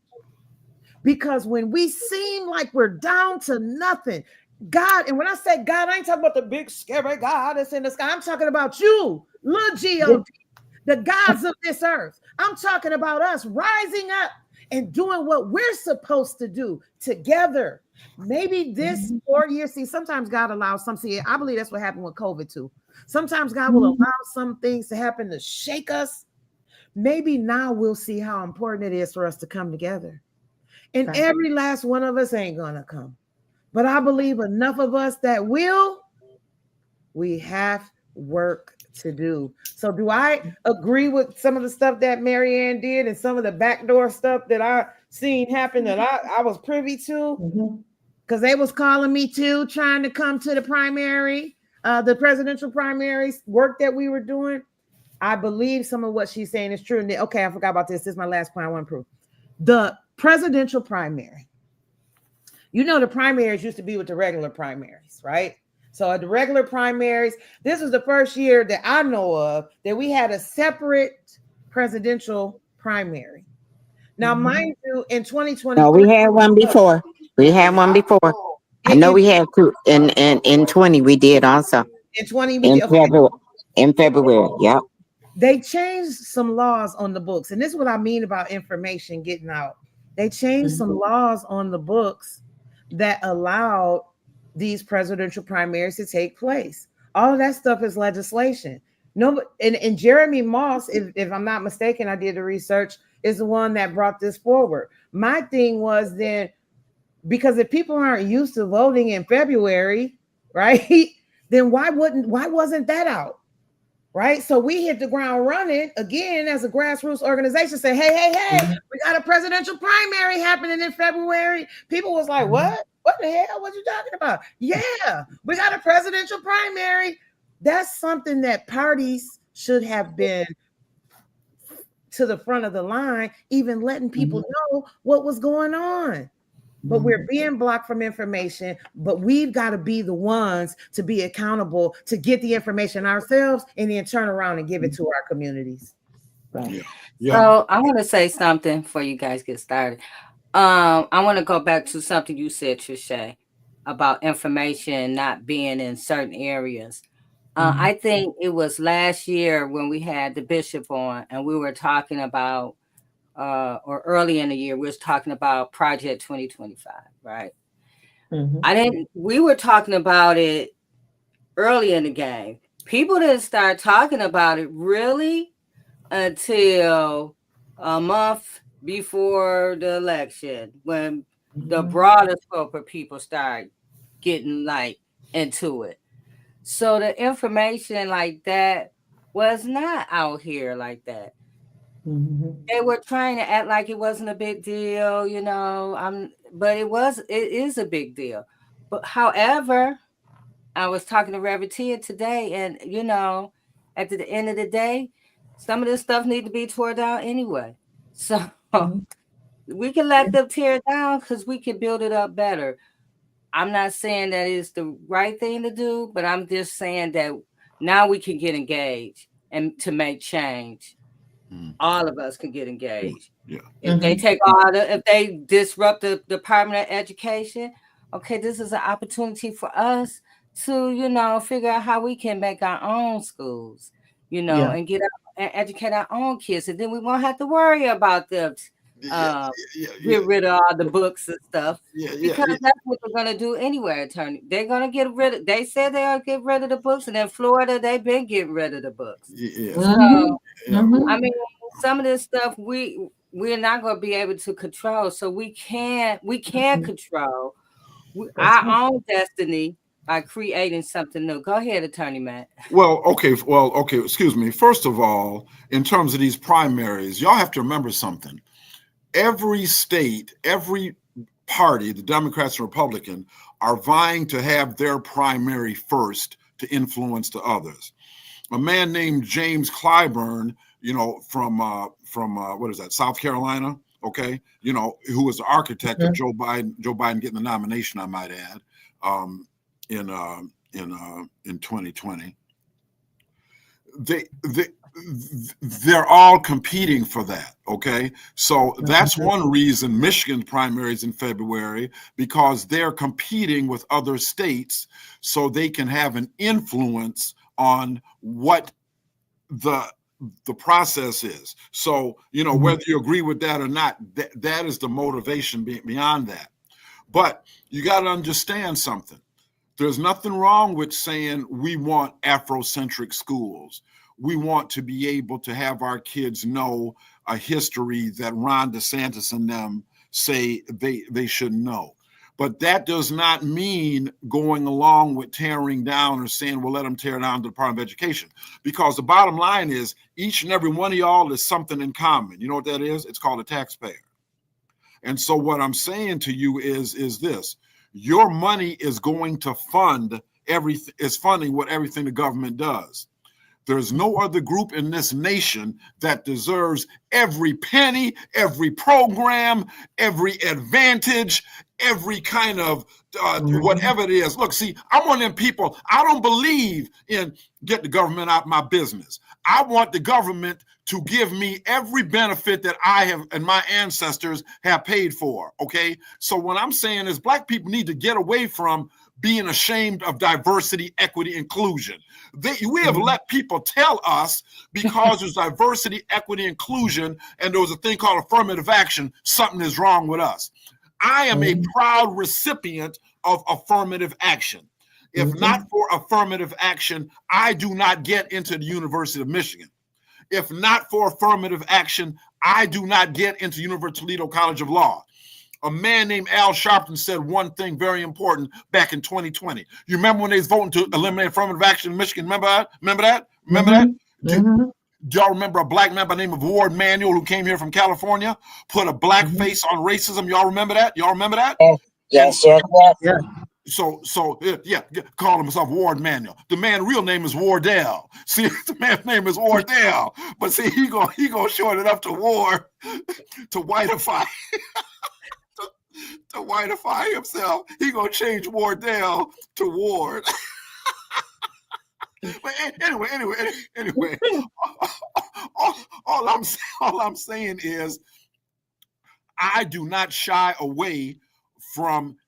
B: Because when we seem like we're down to nothing, God, and when I say God, I ain't talking about the big scary God that's in the sky. I'm talking about you, little G-O-D, the gods of this earth. I'm talking about us rising up and doing what we're supposed to do together. Maybe this 4 years, see, sometimes God allows some, see, I believe that's what happened with COVID too. Sometimes God will allow some things to happen to shake us. Maybe now we'll see how important it is for us to come together. And every last one of us ain't gonna come. But I believe enough of us that will, we have work to do. So do I agree with some of the stuff that Marianne did and some of the backdoor stuff that I seen happen that I was privy to? Because they was calling me too, trying to come to the primary, the presidential primaries work that we were doing. I believe some of what she's saying is true. And okay, I forgot about this. This is my last point I want to prove. The presidential primary. You know, the primaries used to be with the regular primaries, right? So at the regular primaries, this was the first year that I know of that we had a separate presidential primary. Now, mind you, in 2020,
E: No, we had one before. We had one before. I know we had two. In 20 we did also.
B: In 20
E: in February. In February, yep.
B: They changed some laws on the books, and this is what I mean about information getting out. They changed some laws on the books that allowed these presidential primaries to take place. All of that stuff is legislation. No, and Jeremy Moss, if I'm not mistaken, I did the research, is the one that brought this forward. My thing was then, because if people aren't used to voting in February, right, then why wasn't that out? Right. So we hit the ground running again as a grassroots organization, say, hey, we got a presidential primary happening in February. People was like, what? What the hell? What you talking about? Yeah, we got a presidential primary. That's something that parties should have been to the front of the line, even letting people know what was going on. But we're being blocked from information, but we've got to be the ones to be accountable to get the information ourselves and then turn around and give it to our communities.
A: Right. So I want to say something before you guys get started. I want to go back to something you said, Trisha, about information not being in certain areas. I think it was last year when we had the bishop on and we were talking about or early in the year, we was talking about Project 2025, right? We were talking about it early in the game. People didn't start talking about it really until a month before the election, when the broader scope of people start getting like into it. So the information like that was not out here like that. They were trying to act like it wasn't a big deal, you know. But it is a big deal. But however, I was talking to Reverend Tia today, and you know, at the end of the day, some of this stuff need to be torn down anyway. So we can let them tear it down because we can build it up better. I'm not saying that it's the right thing to do, but I'm just saying that now we can get engaged and to make change. All of us can get engaged. If they take if they disrupt the Department of Education, okay, this is an opportunity for us to, you know, figure out how we can make our own schools, you know, and get out and educate our own kids, and then we won't have to worry about them get rid of all the books and stuff because that's what they're gonna do anyway. Attorney, they're gonna get rid of. They said they'll get rid of the books, and in Florida, they've been getting rid of the books. So, I mean, some of this stuff we're not gonna be able to control. So we can control Our own destiny by creating something new. Go ahead, Attorney Matt.
D: Well, okay. Excuse me. First of all, in terms of these primaries, y'all have to remember something. Every state, every party, the Democrats and Republican, are vying to have their primary first to influence the others. A man named James Clyburn, from what is that, South Carolina, okay, who was the architect of Joe Biden getting the nomination, I might add, in 2020. They're all competing for that, okay? So that's one reason Michigan's primary is in February, because they're competing with other states so they can have an influence on what the process is. So, whether you agree with that or not, that is the motivation beyond that. But you got to understand something. There's nothing wrong with saying we want Afrocentric schools. We want to be able to have our kids know a history that Ron DeSantis and them say they should know. But that does not mean going along with tearing down or saying, well, let them tear down the Department of Education. Because the bottom line is each and every one of y'all is something in common. You know what that is? It's called a taxpayer. And so what I'm saying to you is this. Your money is going to fund funding what everything the government does. There's no other group in this nation that deserves every penny, every program, every advantage, every kind of whatever it is. Look, see, I'm one of them people. I don't believe in get the government out of my business. I want the government to give me every benefit that I have and my ancestors have paid for, okay? So what I'm saying is Black people need to get away from being ashamed of diversity, equity, inclusion. We have let people tell us because there's diversity, equity, inclusion, and there was a thing called affirmative action, something is wrong with us. I am a proud recipient of affirmative action. If not for affirmative action, I do not get into the University of Michigan. If not for affirmative action, I do not get into University of Toledo College of Law. A man named Al Sharpton said one thing very important back in 2020. You remember when they was voting to eliminate affirmative action in Michigan? Remember that? Do y'all remember a Black man by the name of Ward Manuel who came here from California, put a black face on racism? Y'all remember that?
E: Oh, yes, sir.
B: Yeah.
D: So call himself Ward Manuel. The man's real name is Wardell. See, the man's name is Wardell. But see, he gonna short it up to Ward to whiteify. To whiteify himself. He gonna change Wardell to Ward. But anyway, all I'm saying is I do not shy away from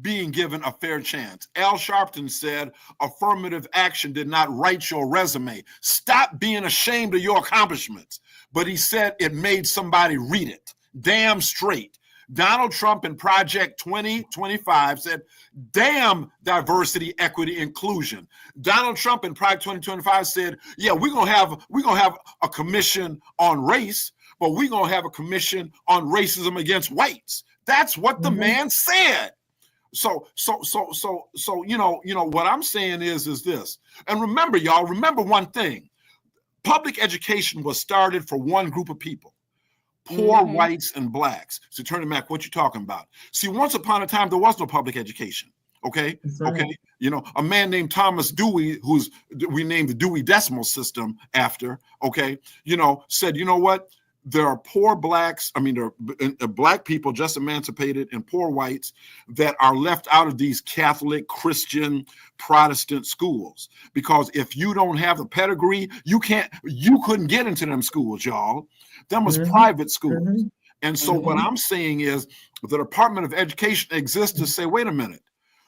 D: being given a fair chance. Al Sharpton said affirmative action did not write your resume. Stop being ashamed of your accomplishments. But he said it made somebody read it. Damn straight. Donald Trump in Project 2025 said, damn diversity, equity, inclusion. Donald Trump in Project 2025 said, yeah, we're gonna have a commission on race, but we're gonna have a commission on racism against whites. That's what the man said. So what I'm saying is this. And remember, y'all, remember one thing. Public education was started for one group of people. Poor whites and blacks. So Attorney Mack, what you talking about? See, once upon a time, there was no public education. Okay. Okay. A man named Thomas Dewey, we named the Dewey Decimal System after, okay, said, you know what? There are poor blacks, there are Black people just emancipated and poor whites that are left out of these Catholic, Christian, Protestant schools. Because if you don't have the pedigree, you couldn't get into them schools, y'all. Them was private schools. And so what I'm saying is the Department of Education exists to say, wait a minute,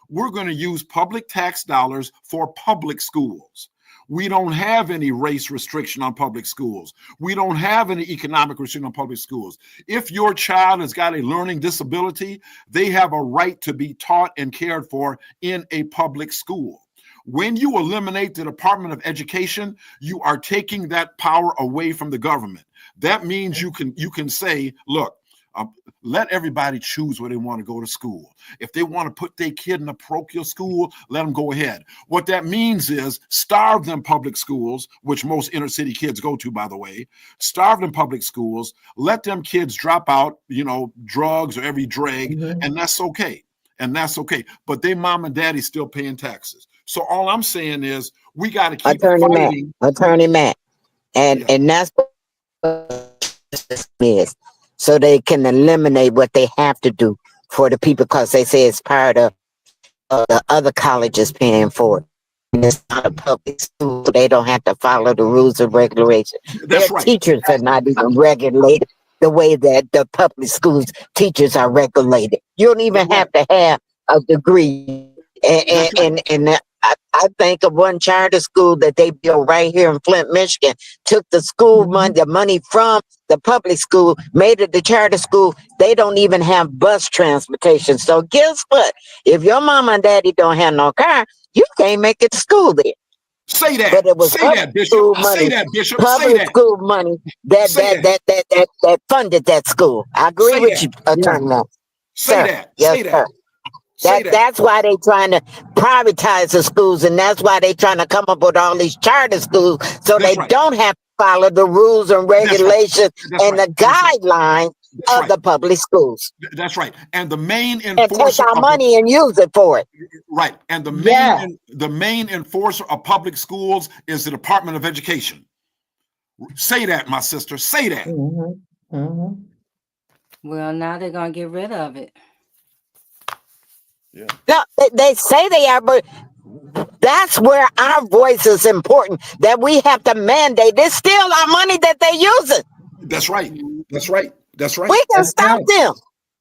D: we're going to use public tax dollars for public schools. We don't have any race restriction on public schools. We don't have any economic restriction on public schools. If your child has got a learning disability, they have a right to be taught and cared for in a public school. When you eliminate the Department of Education, you are taking that power away from the government. That means you can say, look, Let everybody choose where they want to go to school. If they want to put their kid in a parochial school, let them go ahead. What that means is starve them public schools, which most inner city kids go to, by the way. Starve them public schools. Let them kids drop out, drugs or every drag, and that's okay. And that's okay. But they mom and daddy still paying taxes. So all I'm saying is we got to keep fighting.
E: Attorney Matt. And that's what this is. So they can eliminate what they have to do for the people, because they say it's part of the other colleges paying for it. And it's not a public school, so they don't have to follow the rules and regulations.
D: That's
E: Their
D: right.
E: teachers are not even regulated the way that the public schools teachers are regulated. You don't even have to have a degree. And I think of one charter school that they built right here in Flint, Michigan, took the school money, the money from the public school, made it the charter school. They don't even have bus transportation. So guess what? If your mama and daddy don't have no car, you can't make it to school there.
D: Say that.
E: But it was
D: Say that, Bishop. Say that, Bishop.
E: Public school money that funded that school. I agree with you, Attorney Matt.
D: Say that.
E: Yes,
D: Say
E: sir.
D: that.
E: That's why they trying to privatize the schools, and that's why they trying to come up with all these charter schools, so they don't have to follow the rules and regulations and the guidelines of the public schools.
D: That's right. And the main enforcer,
E: and take our money and use it for it.
D: Right. And the main enforcer of public schools is the Department of Education. Say that, my sister. Say that.
A: Well, now they're gonna get rid of it.
D: Yeah.
E: No, they say they are, but that's where our voice is important, that we have to mandate. It's still our money that they're using.
D: That's right. That's right. That's right.
E: We can stop them.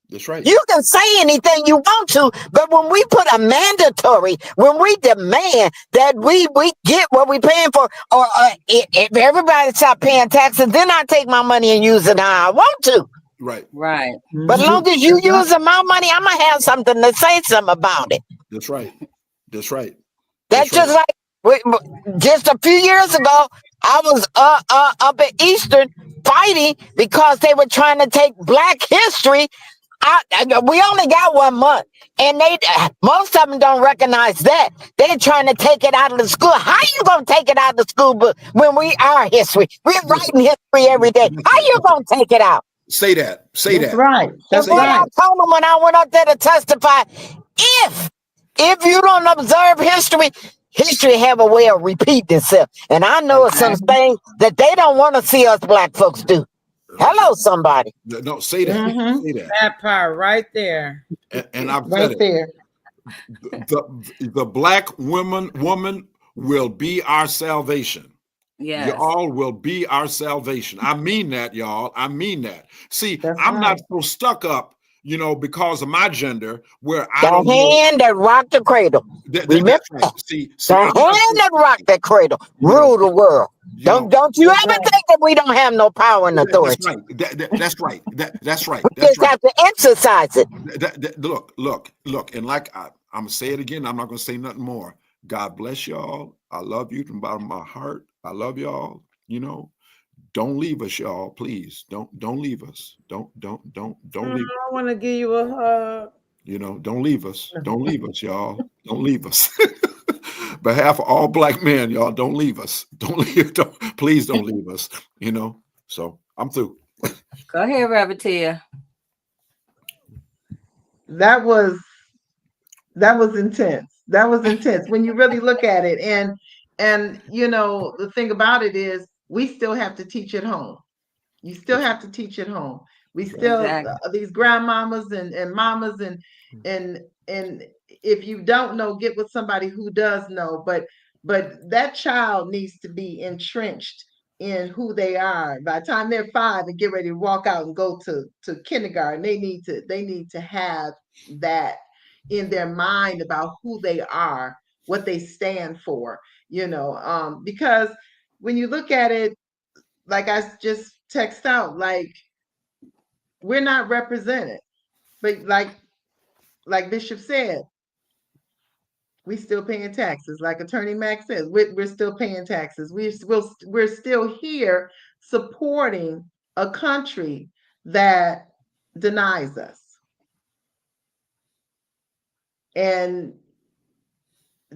D: That's right.
E: You can say anything you want to, but when we put a mandatory, when we demand that we get what we're paying for, or if everybody stop paying taxes, then I take my money and use it how I want to.
D: Right.
A: Right.
E: But as long as you using my money, I'm gonna have something to say something about it.
D: That's right. That's right.
E: That's just like just a few years ago, I was up at Eastern fighting because they were trying to take Black history. We only got 1 month, and most of them don't recognize that. They're trying to take it out of the school. How you gonna take it out of the school book when we are history? We're writing history every day. How you gonna take it out?
D: Say that. Say
C: That's
D: that.
C: right. That's
E: What I told them when I went up there to testify, if you don't observe history, history have a way of repeating itself. And I know some things that they don't want to see us Black folks do. Hello, somebody.
D: No, say that. Say that.
B: That part right there.
D: And I've
C: right
D: said
C: there.
D: it. The Black woman will be our salvation.
A: Yes.
D: Y'all will be our salvation. I mean that, y'all. I mean that. See,
C: That's
D: I'm
C: right.
D: not so stuck up, because of my gender, where I
E: The
D: don't know.
E: hand that rocked the cradle. Remember?
D: That's right. See,
E: The
D: I'm
E: hand
D: not
E: that rocked the cradle rule the world. Don't you ever think that we don't have no power and authority.
D: That's right. That's right.
E: We just have to exercise it.
D: Look, and like I'm gonna say it again. I'm not gonna say nothing more. God bless y'all. I love you from the bottom of my heart. I love y'all. Don't leave us, y'all. Please don't leave us. Don't leave.
B: I want to give you a hug.
D: Don't leave us. Don't leave us, y'all. Don't leave us. Behalf of all Black men, y'all, don't leave us. Please don't leave us. So I'm through.
A: Go ahead, Reverend Tia.
C: That was intense. That was intense when you really look at it. And the thing about it is we still have to teach at home. You still have to teach at home. We still these grandmamas and mamas and if you don't know, get with somebody who does know. But that child needs to be entrenched in who they are. By the time they're 5 and get ready to walk out and go to kindergarten, they need to have that in their mind about who they are, what they stand for. Because when you look at it, like I just text out, like we're not represented, but like Bishop said, we still paying taxes. Like Attorney Mack says, we're still paying taxes. We're still here supporting a country that denies us. And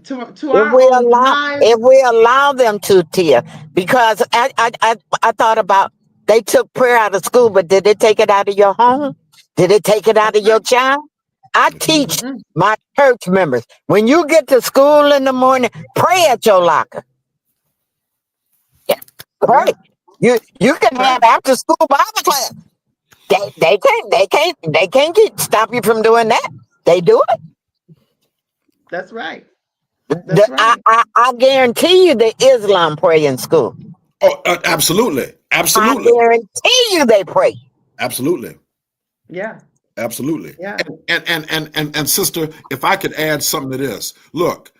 C: to our own demise.
E: If we allow them to, Tia, because I thought about, they took prayer out of school, but did they take it out of your home? Did it take it out of your child? I teach
C: Mm-mm.
E: my church members, when you get to school in the morning, pray at your locker. Yeah, pray. You can have after school Bible class. They can't stop you from doing that. They do it.
C: That's right. That's right.
E: I guarantee you the Islam pray in school.
D: Oh, absolutely.
E: I
D: Absolutely.
E: guarantee you they pray.
D: Absolutely.
C: Yeah.
D: Absolutely.
C: Yeah.
D: And sister, if I could add something to this, look,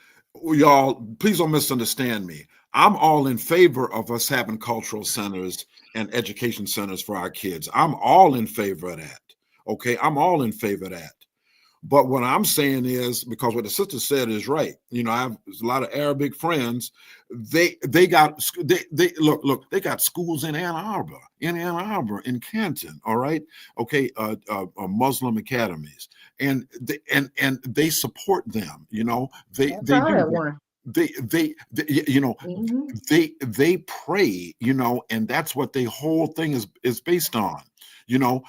D: y'all, please don't misunderstand me. I'm all in favor of us having cultural centers and education centers for our kids. I'm all in favor of that. Okay, I'm all in favor of that. But what I'm saying is, because what the sister said is right. You know, I have a lot of Arabic friends. They got they got schools in Ann Arbor, in Canton. All right, okay, Muslim academies, and they support them. You know, they do that. They you know, they pray. You know, and that's what the whole thing is based on. You know,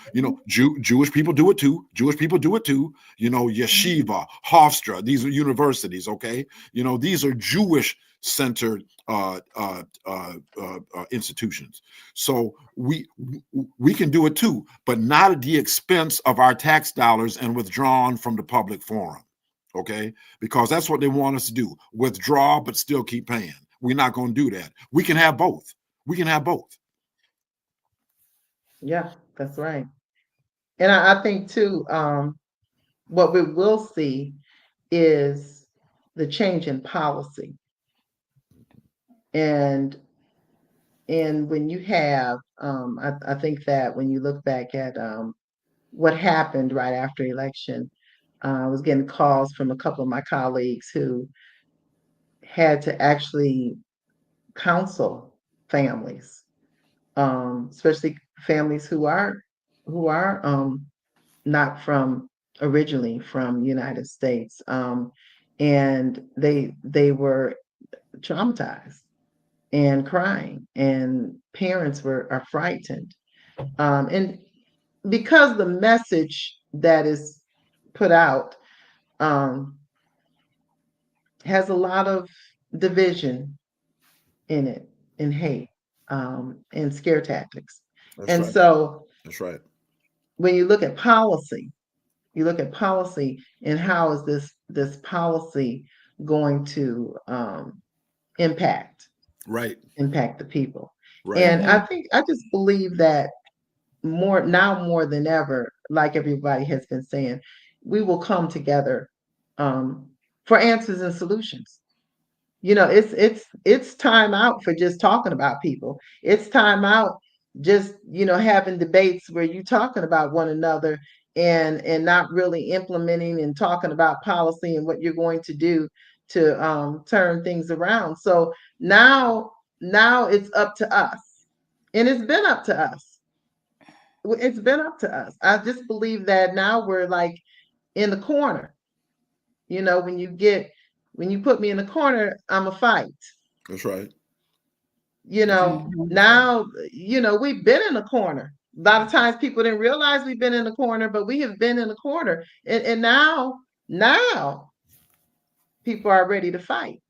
D: Jewish people do it too. Jewish people do it too. You know, Yeshiva, Hofstra, these are universities. Okay, you know, these are Jewish centered institutions. So we can do it too, but not at the expense of our tax dollars and withdrawn from the public forum. Okay, because that's what they want us to do: withdraw but still keep paying. We're not going to do that. We can have both. We can have both.
C: Yeah, that's right. And I think too, what we will see is the change in policy. And when you have, I think that when you look back at what happened right after election, I was getting calls from a couple of my colleagues who had to actually counsel families, especially families who are not from originally from United States, and they were traumatized and crying, and parents are frightened, and because the message that is put out has a lot of division in it, and hate, and scare tactics.
D: That's
C: And
D: right.
C: so
D: That's right.
C: when you look at policy, and how is this policy going to impact
D: Right.
C: the people.
D: Right.
C: And I think I just believe that more than ever, like everybody has been saying, we will come together for answers and solutions. You know, it's time out for just talking about people. It's time out just, having debates where you talking about one another and not really implementing and talking about policy and what you're going to do to turn things around. So now it's up to us. And it's been up to us. It's been up to us. I just believe that now we're like in the corner. When you put me in the corner, I'm a fight.
D: That's right.
C: Now, we've been in the corner. A lot of times people didn't realize we've been in the corner, but we have been in the corner. And now people are ready to fight.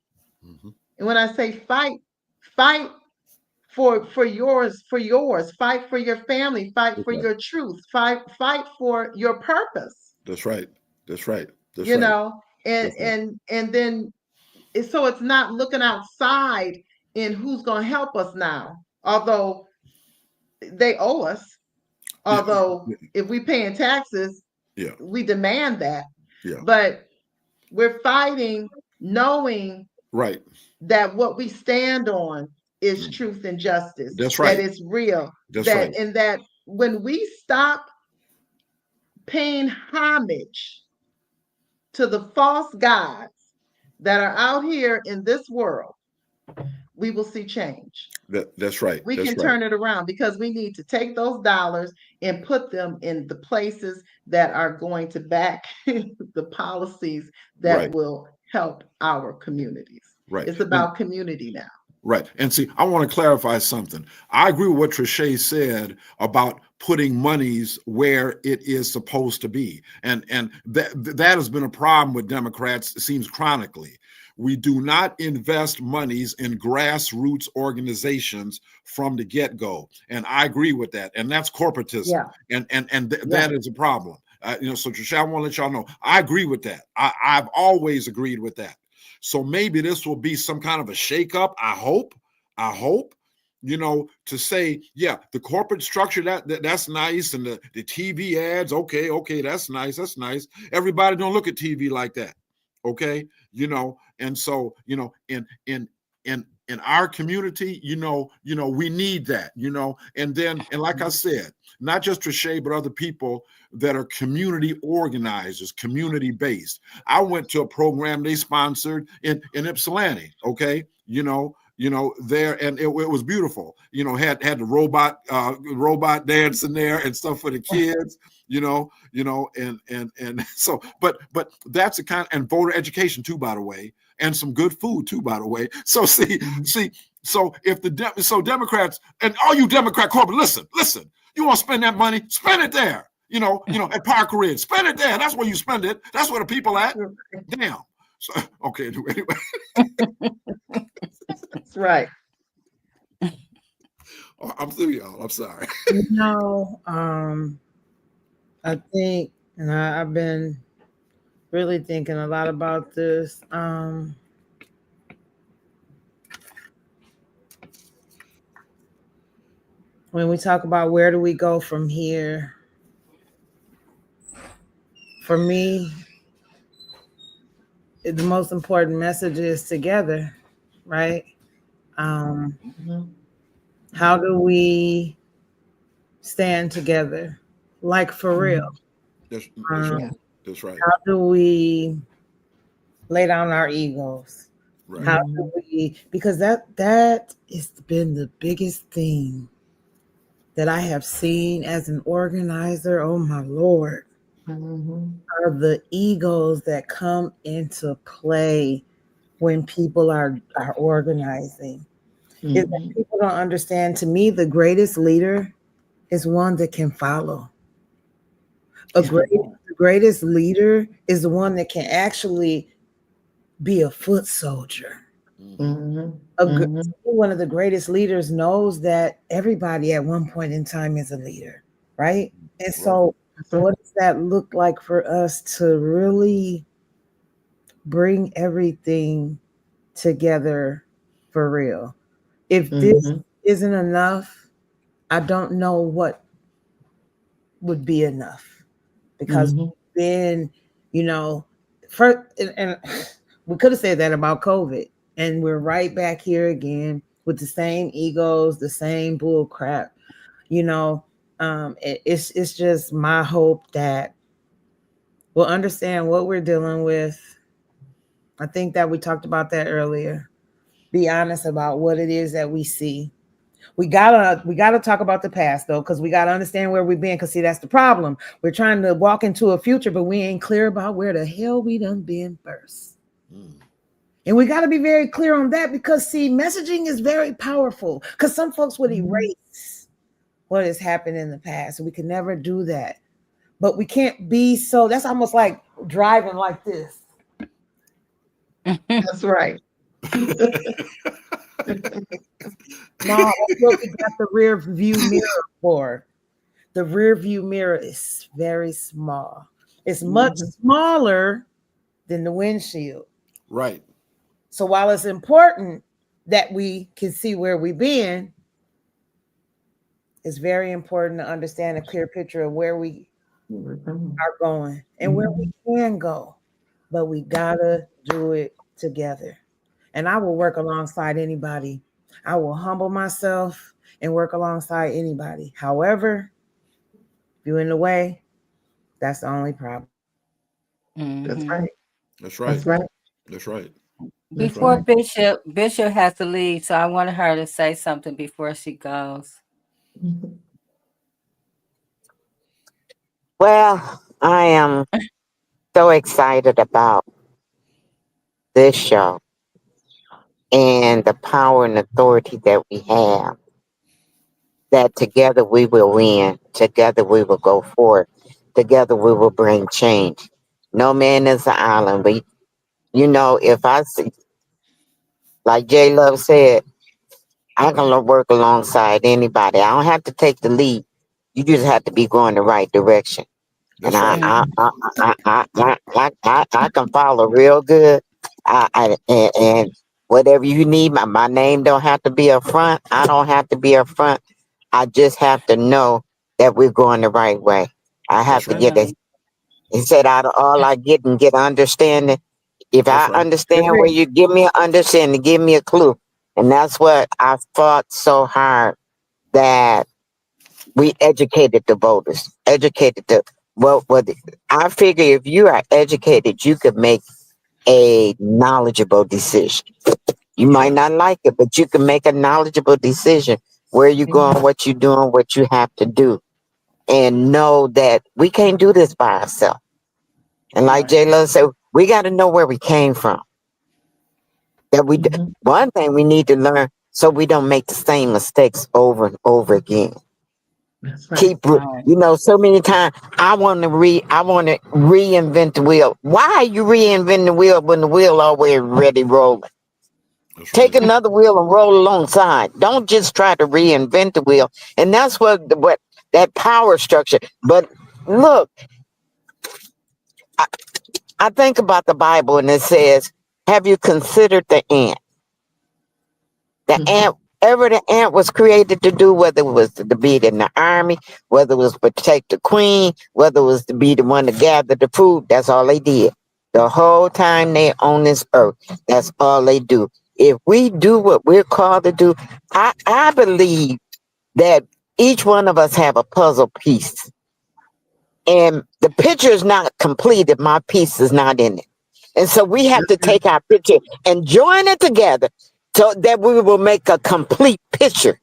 D: Mm-hmm.
C: And when I say fight for yours, fight for your family, fight for your truth, fight for your purpose.
D: That's right. That's right. That's
C: you
D: right.
C: know, and
D: That's right.
C: and then so it's not looking outside in who's going to help us now, although they owe us. Although if we paying taxes, we demand that.
D: Yeah.
C: But we're fighting knowing
D: right
C: that what we stand on is truth and justice.
D: That's right.
C: That it's real.
D: That's right.
C: And that when we stop paying homage to the false gods that are out here in this world, we will see change.
D: That's right.
C: We
D: That's
C: can
D: right.
C: turn it around because we need to take those dollars and put them in the places that are going to back the policies that
D: Right.
C: will help our communities.
D: Right.
C: It's about community now.
D: Right. And see, I want to clarify something. I agree with what Trichet said about putting monies where it is supposed to be. And that has been a problem with Democrats, it seems chronically. We do not invest monies in grassroots organizations from the get-go. And I agree with that. And that's corporatism.
C: Yeah.
D: That is a problem. So Trichet, I want to let y'all know, I agree with that. I've always agreed with that. So maybe this will be some kind of a shakeup. I hope, to say, yeah, the corporate structure, that's nice. And the TV ads, okay, that's nice. Everybody don't look at TV like that. Okay. And so, in our community, we need that, and like I said, not just Trichet, but other people that are community organizers, community based. I went to a program they sponsored in Ypsilanti, okay, there, and it was beautiful. Had the robot dance in there and stuff for the kids, and so, but that's a kind, and voter education too, by the way, and some good food too, by the way. So see, so if Democrats and all you Democrat corporate, listen, you want to spend that money, spend it there. At Parker Ridge, spend it there. That's where you spend it. That's where the people at. Damn. So, okay. Anyway.
C: That's right.
D: I'm through, y'all. I'm sorry.
B: I think, and I've been really thinking a lot about this. When we talk about where do we go from here, for me, the most important message is together, right? How do we stand together, like for real?
D: That's right. That's right.
B: How do we lay down our egos?
D: Right.
B: How do we? Because that has been the biggest thing that I have seen as an organizer. Oh my Lord. Are the egos that come into play when people are organizing. Is that people don't understand. To me, the greatest leader is one that can follow. The greatest leader is the one that can actually be a foot soldier. One of the greatest leaders knows that everybody at one point in time is a leader, right? And so what does that look like for us to really bring everything together for real? If this isn't enough, I don't know what would be enough, because we've been, first, and we could have said that about COVID, and we're right back here again with the same egos, the same bull crap. It's just my hope that we'll understand what we're dealing with. I think that we talked about that earlier. Be honest about what it is that we see. We gotta talk about the past though, because we gotta understand where we've been. Because see, that's the problem. We're trying to walk into a future, but we ain't clear about where the hell we done been first. And we got to be very clear on that, because see, messaging is very powerful. Because some folks would erase what has happened in the past. We can never do that. But we can't be so. That's almost like driving like this.
C: That's right.
B: No, that's what we got the rear view mirror for. The rear view mirror is very small. It's much smaller than the windshield.
D: Right.
B: So while it's important that we can see where we've been, it's very important to understand a clear picture of where we are going and where we can go. But we gotta do it together. And I will work alongside anybody. I will humble myself and work alongside anybody. However, if you're in the way, that's the only problem.
C: That's right.
D: That's right.
C: That's right.
D: That's right.
C: That's
A: Before
C: right.
A: Bishop has to leave, so I wanted her to say something before she goes.
C: Mhm.
E: Well, I am so excited about this show and the power and authority that we have, that together we will win, together we will go forth, together we will bring change. No man is an island, but you know, if I see, like J Love said, I can work alongside anybody. I don't have to take the lead. You just have to be going the right direction. And
D: That's right.
E: I can follow real good. And whatever you need, my name don't have to be up front. I don't have to be up front. I just have to know that we're going the right way. I have
D: That's
E: to
D: right.
E: get it. He said, out of all I get and get understanding. If
D: That's
E: I
D: right.
E: understand where you give me an understanding, give me a clue. And that's what I fought so hard, that we educated the voters, educated the, well, I figure if you are educated, you could make a knowledgeable decision. You
D: That's
E: might
D: right.
E: not like it, but you can make a knowledgeable decision where you going, what you doing, what you have to do, and know that we can't do this by ourselves. And like
A: Right.
E: Jay Love said, we got to know where we came from. That we,
C: Mhm.
E: one thing we need to learn so we don't make the same mistakes over and over again.
C: That's right.
A: Right.
E: You know, so many times I want to reinvent the wheel. Why are you reinventing the wheel when the wheel already rolling?
D: That's
E: Take
D: right.
E: another wheel and roll alongside. Don't just try to reinvent the wheel. And that's what that power structure. But look, I think about the Bible and it says, have you considered the ant? The
C: Mhm.
E: ant, ever the ant was created to do, whether it was to be in the army, whether it was to protect the queen, whether it was to be the one to gather the food, that's all they did. The whole time they on this earth, that's all they do. If we do what we're called to do, I believe that each one of us have a puzzle piece. And the picture is not complete if my piece is not in it. And so we have to take our picture and join it together so that we will make a complete picture.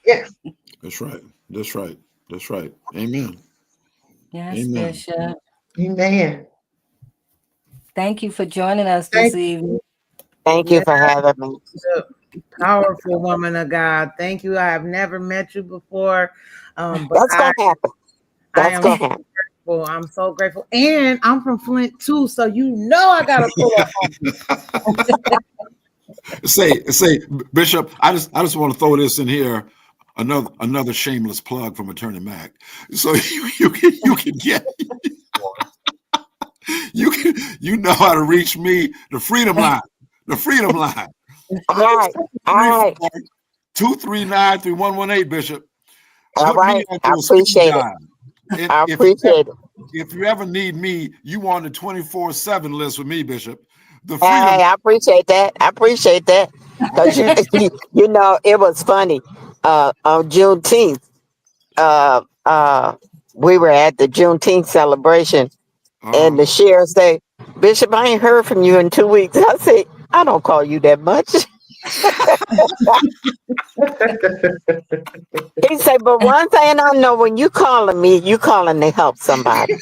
C: Yes.
D: That's right. That's right. That's right. Amen.
A: Yes,
D: Amen.
A: Bishop.
C: Amen.
A: Thank you for joining us
B: Thank
A: this evening.
E: Thank you
B: you.
E: for having me.
B: Yeah, powerful woman of God. Thank you. I have never met you before, but
E: That's going to happen.
B: I
E: That's
B: am
E: going
B: so
E: to happen.
B: grateful. I'm so grateful, and I'm from Flint too, so you know I gotta pull up on you.
D: Say, Bishop, I just want to throw this in here. Another shameless plug from Attorney Mac. So you can get you know how to reach me, the Freedom Line. The Freedom Line.
E: All right. All right.
D: 239-3118, Bishop.
E: All
D: Put me
E: right.
D: onto
E: I
D: a speed
E: appreciate it.
D: dial. And
E: I appreciate it.
D: if you ever need me, you on the 24/7 list with me, Bishop. The
E: Hey,
D: Freedom.
E: I appreciate that. I appreciate that. Because, you know, it was funny. On Juneteenth, uh, uh, we were at the Juneteenth celebration, and the sheriff said, Bishop, I ain't heard from you in 2 weeks. I said, I don't call you that much. He said, but one thing I know, when you calling me, you calling to help somebody.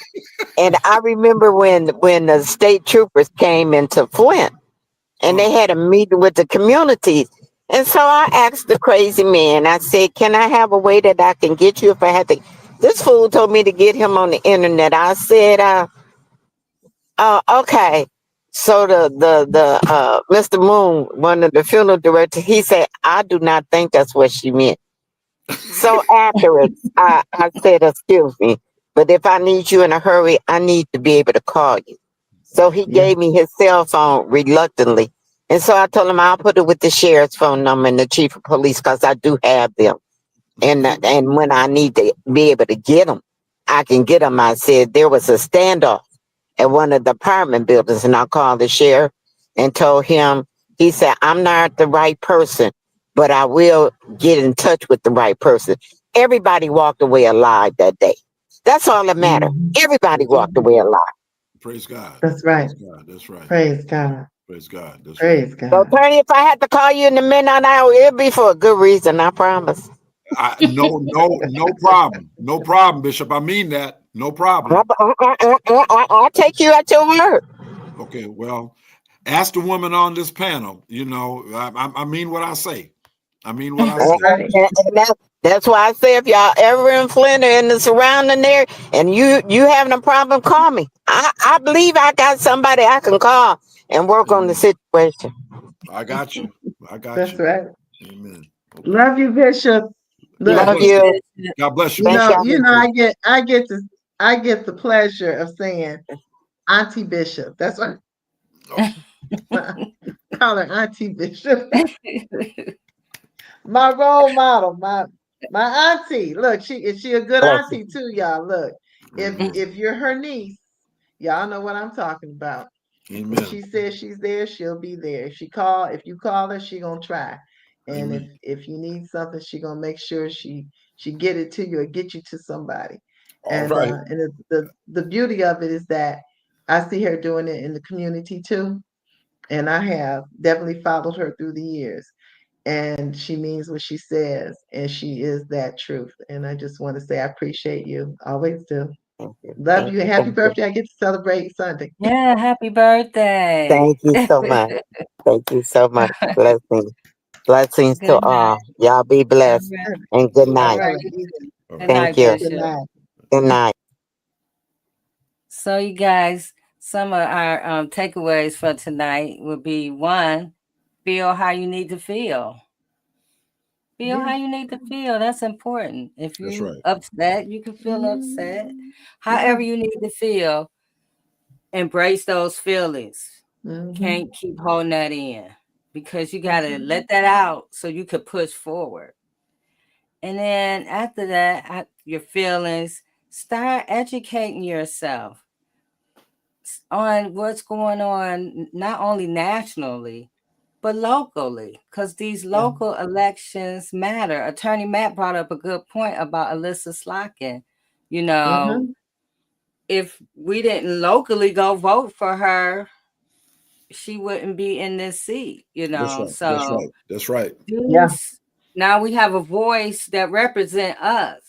E: And I remember when the state troopers came into Flint and they had a meeting with the communities. And so I asked the crazy man, I said, can I have a way that I can get you if I had to? This fool told me to get him on the internet. I said, okay. So the Mr. Moon, one of the funeral directors, he said, I do not think that's what she meant. So afterwards, I said, excuse me, but if I need you in a hurry, I need to be able to call you. So he
C: Yeah.
E: gave me his cell phone reluctantly. And so I told him I'll put it with the sheriff's phone number and the chief of police because I do have them. And when I need to be able to get them, I can get them. I said there was a standoff at one of the apartment buildings, and I called the sheriff and told him, he said, I'm not the right person, but I will get in touch with the right person. Everybody walked away alive that day. That's all that mattered.
C: Mhm.
E: Everybody walked away alive.
D: Praise God.
C: That's right.
D: Praise God. That's right.
C: Praise God.
D: Praise God. That's right.
C: Praise
E: So,
C: God.
E: Attorney, if I had to call you in the midnight hour, it'd be for a good reason, I promise.
D: No problem. No problem, Bishop. I mean that. No problem.
E: I'll take you at your word.
D: Okay, well, ask the woman on this panel. You know, I mean what I say. I mean what I
C: That's
D: say.
C: right.
E: That's why I say if y'all ever in Flint or in the surrounding area and you having a problem, call me. I believe I got somebody I can call and work on the situation.
D: I got you. I got
C: That's
D: you.
C: right.
D: Amen. Okay.
C: Love you, Bishop.
D: God
C: Look,
E: Love
D: bless
E: you.
A: Bishop.
D: God bless you.
C: you
E: Thank
C: know,
E: y'all.
C: I get the pleasure of saying Auntie Bishop. That's what I call her, Auntie Bishop. My role model, my auntie. Look, is she a good
E: Bless
C: auntie too, y'all? Look, if you're her niece, y'all know what I'm talking about. When
D: Amen.
C: she says she's there, she'll be there. If you call her, she gonna try. And
D: Amen.
C: if you need something, she gonna make sure she get it to you or get you to somebody.
D: All
C: And
D: right.
C: and the beauty of it is that I see her doing it in the community too. And I have definitely followed her through the years. And she means what she says, and she is that truth. And I just want to say I appreciate you. Always do.
E: Thank you.
C: Love
E: Thank
C: you.
E: you.
C: Happy
E: Thank you.
C: birthday. I get to celebrate Sunday.
A: Yeah, happy birthday.
E: Thank you so much. Thank you so much. Blessings. Blessings to
A: Good night.
E: all. Y'all be
A: All
E: blessed.
A: right.
E: And good
A: All
E: night.
A: right.
D: All
A: Good
D: right.
A: night,
E: Thank you.
C: Good
A: Bishop.
C: night.
E: Good night.
A: So, you guys, some of our takeaways for tonight would be: one, feel how you need to feel. Feel how
C: Yeah.
A: you need to feel. That's important. If
D: That's
A: you
D: right.
A: upset, you can feel upset.
C: Yeah.
A: However you need to feel, embrace those feelings.
C: Mm-hmm.
A: Can't keep holding that in, because you got to let that out so you could push forward. And then after that, your feelings, start educating yourself on what's going on, not only nationally, but locally, because these
C: Yeah.
A: local elections matter. Attorney Matt brought up a good point about Alyssa Slockin. You know,
C: Mm-hmm.
A: if we didn't locally go vote for her, she wouldn't be in this seat,
D: That's right. That's
A: So
D: right. That's right.
C: Yeah.
A: now we have a voice that represent us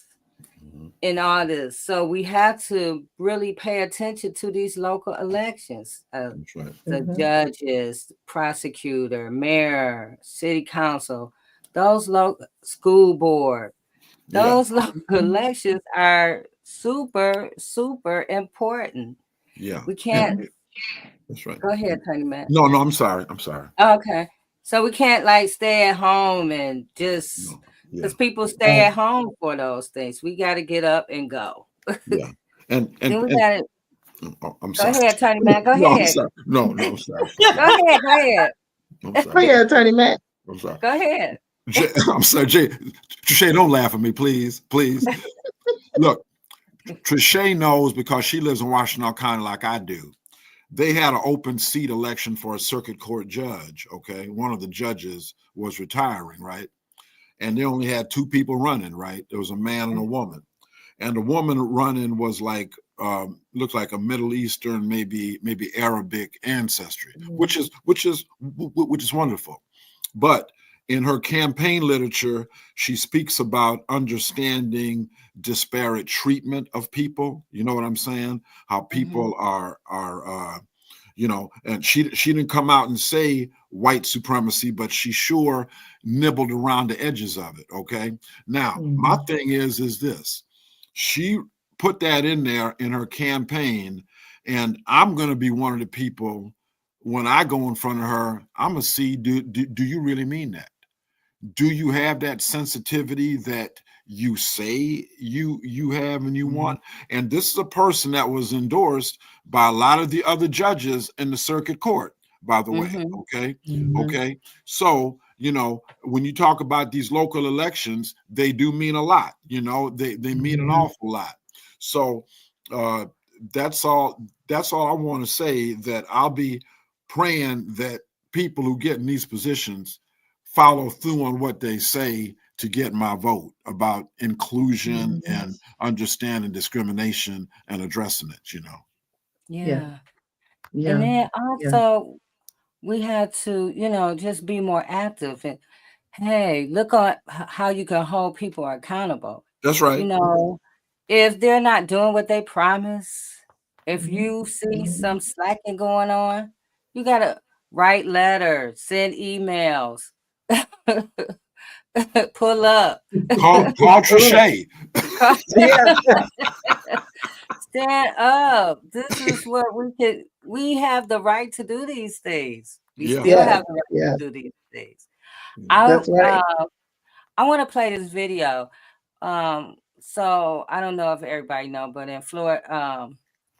D: Mhm.
A: in all this. So we have to really pay attention to these local elections.
D: That's right.
A: The
C: Mm-hmm.
A: judges, prosecutor, mayor, city council, those local school board,
D: Yeah.
A: those local elections are super, super important.
D: Yeah.
A: We can't
D: That's right.
A: go ahead, Tony Matt.
D: No, I'm sorry. I'm sorry.
A: Okay. So we can't like stay at home and just
D: No. Yeah.
A: because people stay at home for those things. We got to get up and go.
D: Yeah. And
A: Then we got to
D: I'm
A: go
D: sorry.
A: ahead, Tony Matt. Go
D: No, I'm
A: ahead.
D: sorry. No, I'm sorry.
A: Go ahead. Go ahead.
D: I'm
C: Oh
D: sorry.
C: yeah, Attorney Matt.
D: I'm sorry.
A: Go ahead.
D: I'm sorry, Trisha, don't laugh at me, please. Please. Look, Trisha knows because she lives in Washington County like I do. They had an open seat election for a circuit court judge. Okay. One of the judges was retiring, right? And they only had two people running, right? There was a man and a woman. And the woman running was like, looked like a Middle Eastern, maybe Arabic ancestry, which is wonderful. But in her campaign literature, she speaks about understanding disparate treatment of people. You know what I'm saying? How people are and she didn't come out and say white supremacy, but she sure nibbled around the edges of it. Okay. Now, my thing is this. She put that in there in her campaign, and I'm going to be one of the people when I go in front of her, I'm going to see, do you really mean that? Do you have that sensitivity that you say you have and you want? And this is a person that was endorsed by a lot of the other judges in the circuit court, by the way. Okay. Okay. So, when you talk about these local elections, they do mean a lot. They mean an awful lot. So that's all I want to say, that I'll be praying that people who get in these positions follow through on what they say to get my vote about inclusion and understanding discrimination and addressing it,
A: Yeah.
C: Yeah.
A: And then
C: Yeah.
A: also we had to, just be more active. And hey, look at how you can hold people accountable.
D: That's right.
A: If they're not doing what they promise, if you see some slacking going on, you gotta write letters, send emails, pull up,
D: Call Trichet.
B: Yeah.
A: stand up. This is what we have the right to do these things. We
D: Yeah.
A: still
B: Yeah.
A: have the right
B: Yeah.
A: to do these things. I
B: That's right.
A: I want to play this video. So I don't know if everybody know, but in Florida,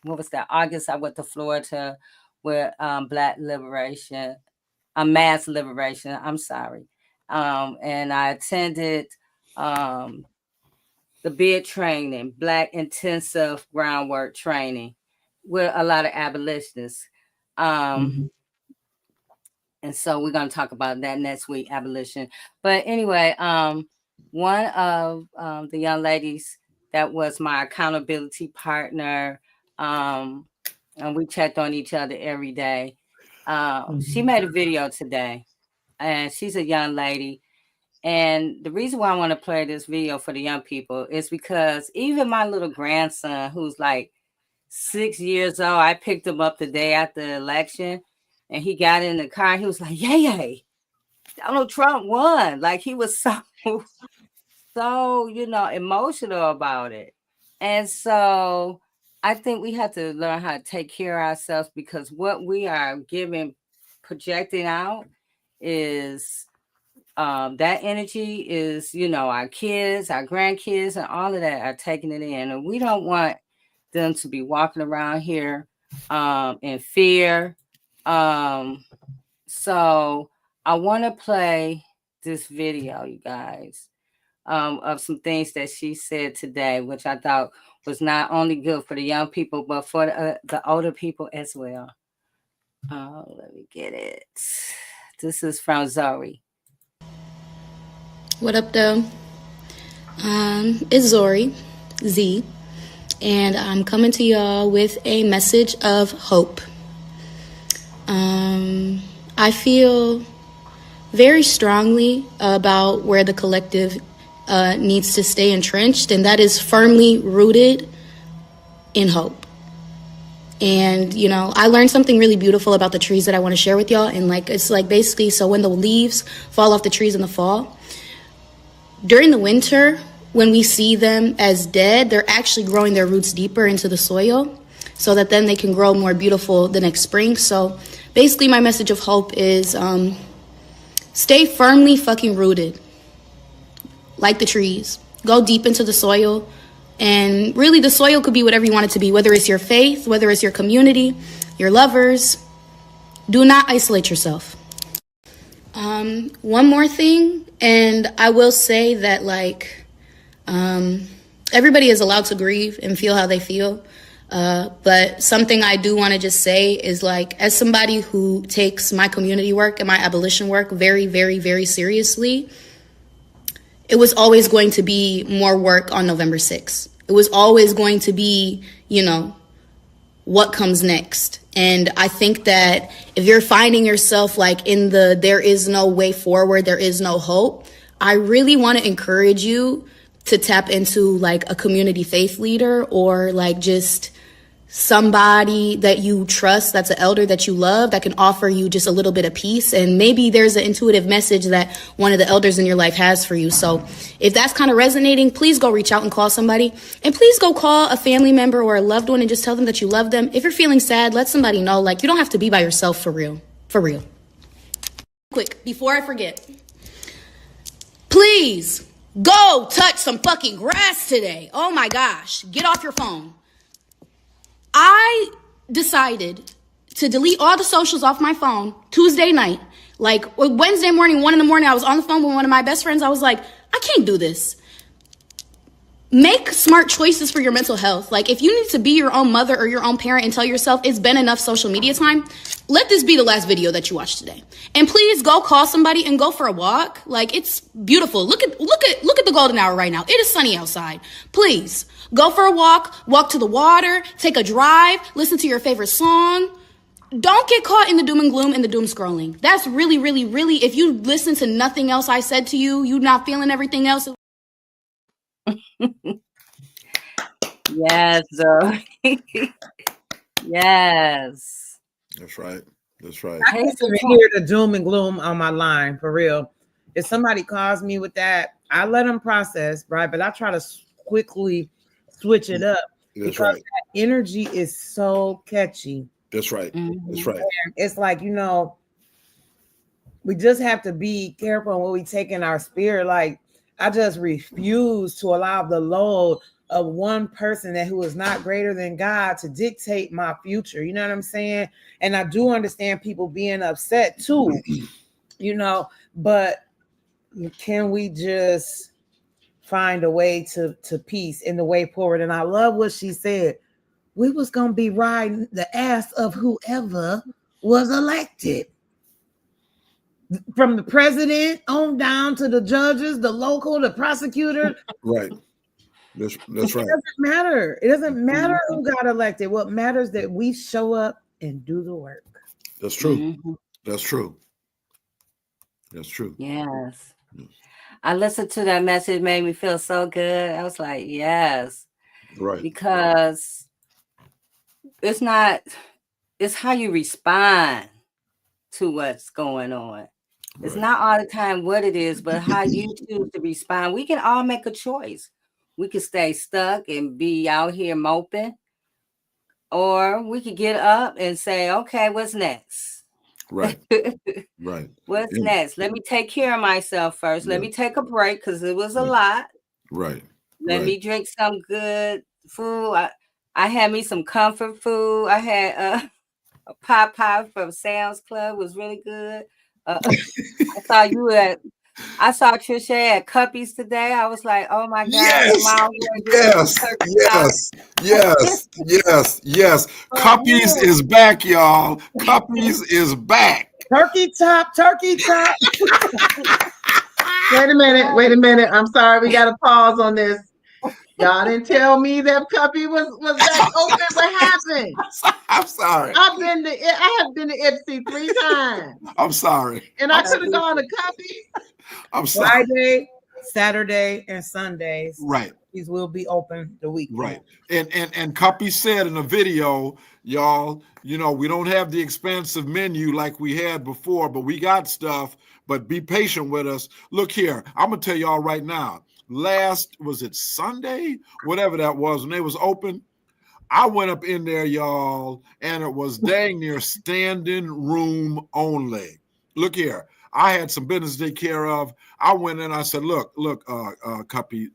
A: what was that? August, I went to Florida with Black liberation, mass liberation. I'm sorry. And I attended the bid training, Black intensive groundwork training with a lot of abolitionists. And so we're going to talk about that next week, abolition. But anyway, one of the young ladies that was my accountability partner, and we checked on each other every day. She made a video today, and she's a young lady. And the reason why I want to play this video for the young people is because even my little grandson, who's like 6 years old, I picked him up the day after the election. And he got in the car. He was like, "Yay, Donald Trump won!" Like he was so emotional about it. And so I think we have to learn how to take care of ourselves, because what we are projecting out is that energy is, our kids, our grandkids, and all of that are taking it in, and we don't want them to be walking around here in fear. So I want to play this video, you guys, of some things that she said today, which I thought was not only good for the young people, but for the older people as well. Let me get it. This is from Zoe.
G: What up, though? It's Zori, Z, and I'm coming to y'all with a message of hope. I feel very strongly about where the collective needs to stay entrenched, and that is firmly rooted in hope. And, I learned something really beautiful about the trees that I want to share with y'all. And it's basically, so when the leaves fall off the trees in the fall, during the winter, when we see them as dead, they're actually growing their roots deeper into the soil so that then they can grow more beautiful the next spring. So basically my message of hope is stay firmly fucking rooted like the trees. Go deep into the soil. And really the soil could be whatever you want it to be, whether it's your faith, whether it's your community, your lovers. Do not isolate yourself. One more thing, and I will say that everybody is allowed to grieve and feel how they feel. But something I do want to just say is as somebody who takes my community work and my abolition work very, very, very seriously, it was always going to be more work on November 6th. It was always going to be, what comes next. And I think that if you're finding yourself in there is no way forward, there is no hope, I really want to encourage you to tap into a community faith leader or just somebody that you trust, that's an elder that you love, that can offer you just a little bit of peace. And maybe there's an intuitive message that one of the elders in your life has for you. So if that's kind of resonating, please go reach out and call somebody. And please go call a family member or a loved one and just tell them that you love them. If you're feeling sad, let somebody know. You don't have to be by yourself for real. For real. Quick, before I forget, please go touch some fucking grass today. Oh my gosh. Get off your phone. I decided to delete all the socials off my phone Tuesday night. Wednesday morning, 1 a.m, I was on the phone with one of my best friends. I was like, I can't do this. Make smart choices for your mental health. If you need to be your own mother or your own parent and tell yourself it's been enough social media time, let this be the last video that you watch today. And please go call somebody and go for a walk. It's beautiful. Look at the golden hour right now. It is sunny outside. Please go for a walk to the water, take a drive, listen to your favorite song. don't get caught in the doom and gloom and the doom scrolling. That's really, really, really, if you listen to nothing else I said to you, you not feeling everything else.
A: Yes, yes.
D: That's right. That's right.
B: I can't even hear the doom and gloom on my line, for real. If somebody calls me with that, I let them process, right? But I try to quickly switch it up
D: That's
B: because
D: right.
B: that energy is so catchy.
D: That's right. That's right.
B: And it's like, you know, we just have to be careful on what we take in our spirit. Like, I just refuse to allow the load of one person who is not greater than God to dictate my future. You know what I'm saying? And I do understand people being upset too, you know, but can we just find a way to peace in the way forward? And I love what she said. We was going to be riding the ass of whoever was elected. From the president on down to the judges, the local, the prosecutor.
D: Right. That's right.
B: It doesn't matter. It doesn't matter who got elected. What matters is that we show up and do the work.
D: That's true. That's true. That's true.
A: Yes. I listened to that message, it made me feel so good. I was like, yes.
D: Right.
A: Because it's how you respond to what's going on. It's not all the time what it is, but how you choose to respond. We can all make a choice. We could stay stuck and be out here moping, or we could get up and say, okay, what's next?
D: Right. Right.
A: What's next? Let me take care of myself first. Let me take a break because it was a lot.
D: Right.
A: Let me drink some good food. I had me some comfort food. I had a pop pie from Sam's Club, was really good. I saw Trisha at Cuppies today. I was like, oh my God.
D: Yes. Cuppies is back, y'all. Cuppies is back.
B: Turkey top.
C: Wait a minute. I'm sorry, we got to pause on this. Y'all didn't tell me that Cuppy was back open. What happened?
D: I'm sorry.
C: I have been to Ipsy 3 times.
D: I'm sorry.
C: And I could have gone to Cuppy.
D: I'm sorry.
B: Friday, Saturday, and Sundays.
D: Right.
B: These will be open the weekend.
D: Right. And Cuppy said in a video, y'all, you know, we don't have the expansive menu like we had before, but we got stuff. But be patient with us. Look here, I'm gonna tell y'all right now. Was it Sunday? Whatever that was, when they was open, I went up in there, y'all, and it was dang near standing room only. Look here. I had some business to take care of. I went in, I said, look, Cuppy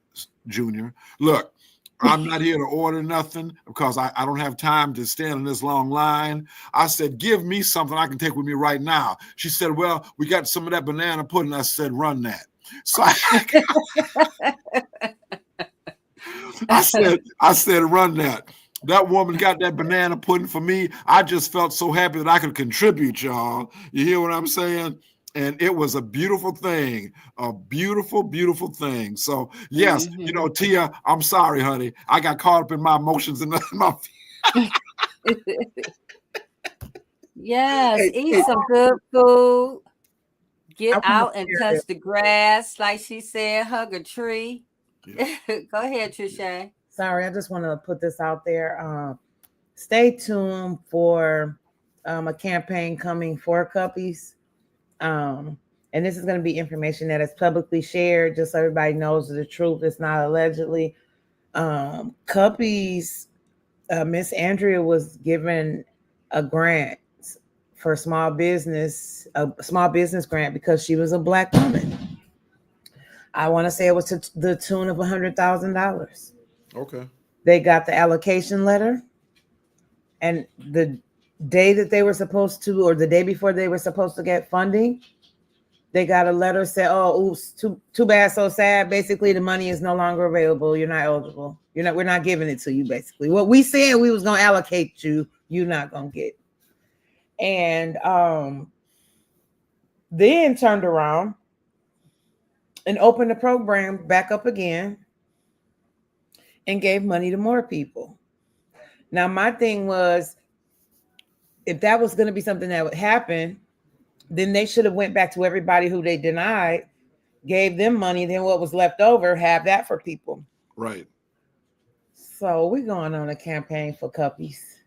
D: Jr., look, I'm not here to order nothing because I don't have time to stand in this long line. I said, give me something I can take with me right now. She said, well, we got some of that banana pudding. I said, run that. So I said, run that. That woman got that banana pudding for me. I just felt so happy that I could contribute, y'all. You hear what I'm saying? And it was a beautiful thing, a beautiful, beautiful thing. So, yes, you know, Tia, I'm sorry, honey. I got caught up in my emotions and my
A: Yes, eat some good food. Get out and touch the grass, like she said, hug a tree. Yeah. Go ahead, Trisha.
B: Sorry, I just want to put this out there. Stay tuned for a campaign coming for Cuppies. And this is going to be information that is publicly shared, just so everybody knows the truth. It's not allegedly. Cuppies, Miss Andrea was given a grant for a small business grant because she was a Black woman. I want to say it was to the tune of $100,000.
D: Okay.
B: They got the allocation letter, and the day that they were supposed to, or the day before they were supposed to get funding, they got a letter said, "Oh, oops, too bad, so sad. Basically, the money is no longer available. You're not eligible. We're not giving it to you. Basically, what we said we was gonna allocate you, you're not gonna get." And then turned around and opened the program back up again and gave money to more people. Now, my thing was, if that was going to be something that would happen, then they should have went back to everybody who they denied, gave them money, then what was left over, have that for people.
D: Right.
B: So we're going on a campaign for cuppies.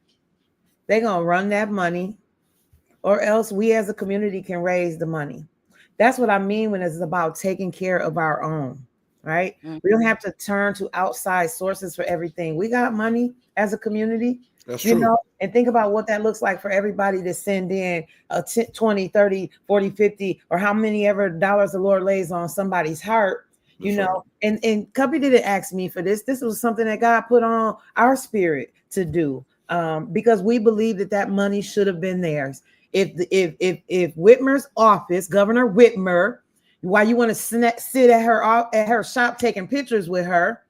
B: They're going to run that money, or else we as a community can raise the money. That's what I mean when it's about taking care of our own, right?
A: Mhm.
B: We don't have to turn to outside sources for everything. We got money as a community.
D: That's
B: You
D: true.
B: know, and think about what that looks like for everybody to send in a 10, 20, 30, 40, 50, or how many ever dollars the Lord lays on somebody's heart, you
D: That's
B: know. And Cubby didn't ask me for this. This was something that God put on our spirit to do, because we believe that money should have been theirs. If Whitmer's office, Governor Whitmer, why you want to sit at her shop taking pictures with her,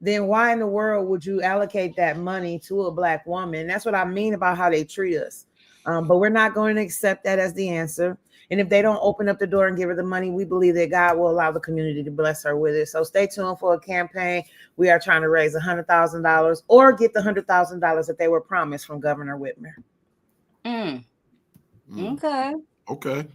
B: then why in the world would you allocate that money to a Black woman? That's what I mean about how they treat us. But we're not going to accept that as the answer. And if they don't open up the door and give her the money, we believe that God will allow the community to bless her with it. So stay tuned for a campaign. We are trying to raise $100,000 or get the $100,000 that they were promised from Governor Whitmer.
A: Okay.
D: Okay.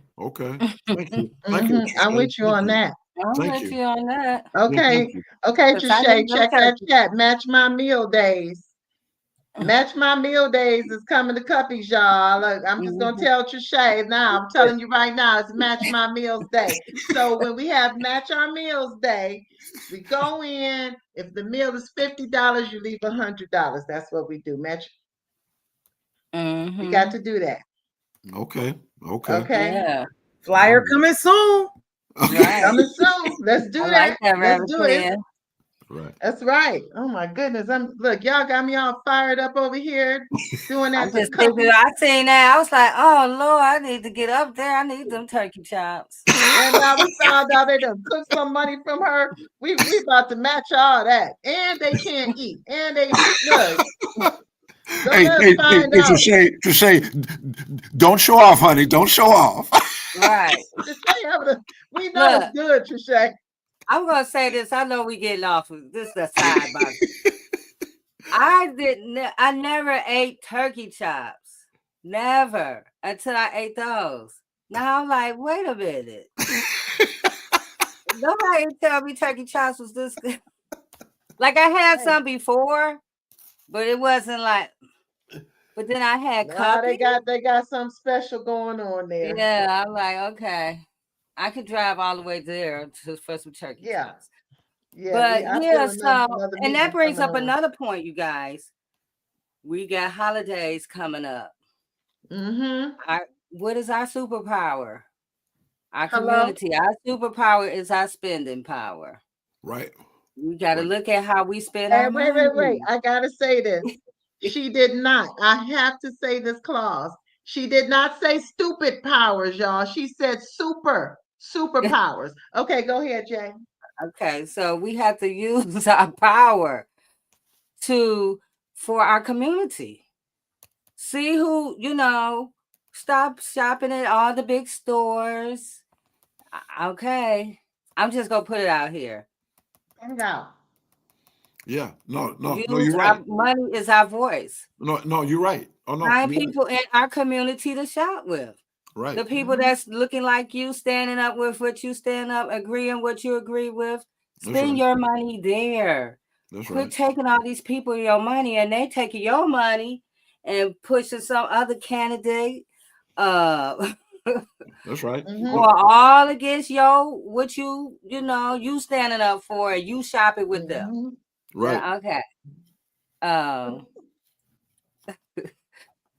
D: Thank you. Thank
C: Mhm.
D: you.
C: I'm with you on that.
A: I'm
D: Thank
A: with
D: you.
A: you on that.
C: Okay.
D: Thank you.
C: Okay,
A: Because I
C: Touche,
A: need no
C: check that
A: turkey.
C: chat. Match my meal days. Match my meal days is coming to Cuppies, y'all. Look, I'm just gonna tell Touche now. I'm telling you right now, it's Match My Meals Day. So when we have Match Our Meals Day, we go in. If the meal is $50, you leave $100. That's what we do. Match. We got to do that.
D: Okay.
C: Okay.
A: Yeah.
B: Flyer coming soon.
A: Right.
C: Coming soon. Let's do
A: I
C: that.
A: like that,
C: Let's do it.
A: Reverend.
D: Right.
C: That's right. Oh my goodness. Look, y'all got me all fired up over here doing that
A: I'm
C: for
A: just thinking,
C: Cuppies.
A: I seen that. I was like, oh Lord, I need to get up there. I need them turkey chops.
C: And now we found out they done took some money from her. We about to match all that. And they can't eat. And they look. So let's find out.
D: To say, don't show off, honey. Don't show off.
A: Right.
C: We know it's good, Touche.
A: I'm gonna say this. I know we getting off of this is a sidebar. I never ate turkey chops. Never until I ate those. Now I'm like, wait a minute. Nobody tell me turkey chops was this good. Like I had some before, but it wasn't like. But then I had
C: they got something special going on there.
A: Yeah, I'm like, okay, I could drive all the way there for some turkey chops.
C: Yeah,
A: but and that brings up another point, you guys. We got holidays coming up. What is our superpower? Our community. Our superpower is our spending power.
D: Right.
A: We got to look at how we spend our money.
C: Wait. I got to say this. She did not. I have to say this clause. She did not say stupid powers, y'all. She said superpowers. Okay, go ahead, Jay.
A: Okay, so we have to use our power for our community. See who, stop shopping at all the big stores. Okay. I'm just going to put it out here.
C: No.
D: Yeah. No, you're right.
A: Our money is our voice.
D: No, you're right. Oh, no.
A: Find people in our community to shop with.
D: Right.
A: The people that's looking like you, standing up with what you stand up, agreeing what you agree with. Spend your money there. Quit taking all these people your money and they taking your money and pushing some other candidate.
D: That's right.
A: Or all against what you standing up for and you shopping with them.
D: Right.
A: Yeah, okay.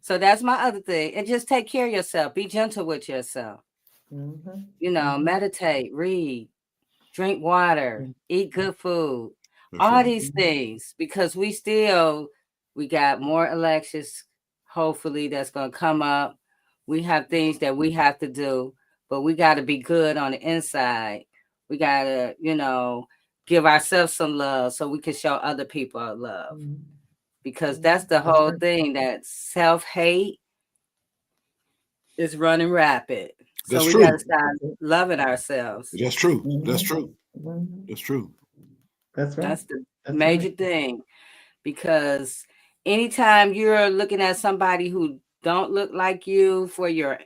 A: So that's my other thing. And just take care of yourself. Be gentle with yourself. Meditate, read, drink water, eat good food. All these things, because we got more elections, hopefully, that's going to come up. We have things that we have to do, but we got to be good on the inside. We got to, give ourselves some love so we can show other people love. Because that's the whole thing, that self-hate is running rapid. So we got to start loving ourselves.
D: That's true. That's true. That's true.
C: That's right.
A: That's the major thing. Because anytime you're looking at somebody who don't look like you, for your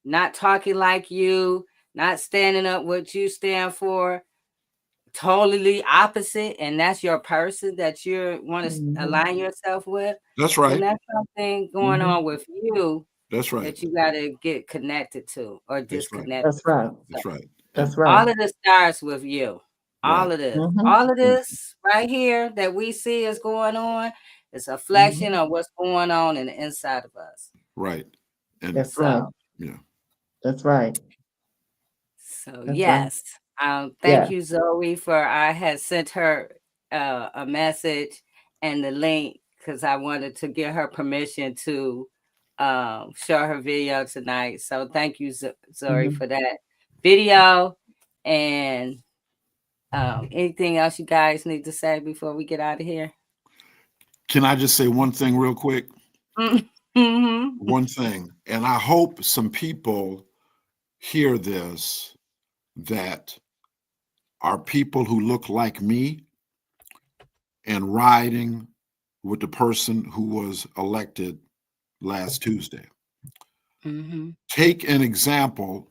A: not talking like you, not standing up what you stand for, totally opposite, and that's your person that you want to align yourself with,
D: That's
A: then
D: right.
A: that's something going on with you
D: That's right.
A: that you got to get connected to or
D: That's right.
A: disconnected.
C: That's right.
A: from.
D: That's right.
C: That's
A: All
C: right.
A: of this starts with you. All
D: Right.
A: of this.
C: Mhm.
A: All of this right here that we see is going on is a reflection of what's going on in the inside of us.
D: Right. And
C: That's
A: So,
C: right.
D: yeah.
C: That's right.
A: so
C: That's right.
A: yes. Thank
C: Yeah.
A: you, Zoe, for I had sent her a message and the link because I wanted to get her permission to show her video tonight. So thank you, Zoe, for that video. And anything else you guys need to say before we get out of here?
D: Can I just say one thing real quick?
A: Mm-hmm.
D: One thing, and I hope some people hear this, that are people who look like me and riding with the person who was elected last Tuesday.
A: Mm-hmm.
D: Take an example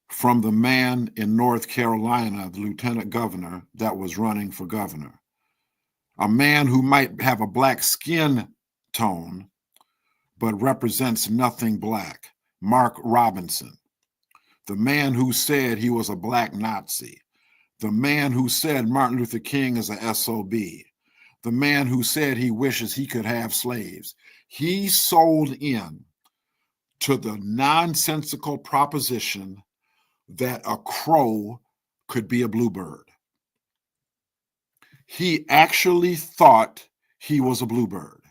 D: from the man in North Carolina, the lieutenant governor that was running for governor. A man who might have a black skin tone, but represents nothing black. Mark Robinson. The man who said he was a black Nazi. The man who said Martin Luther King is a SOB. The man who said he wishes he could have slaves. He sold in to the nonsensical proposition that a crow could be a bluebird. He actually thought he was a bluebird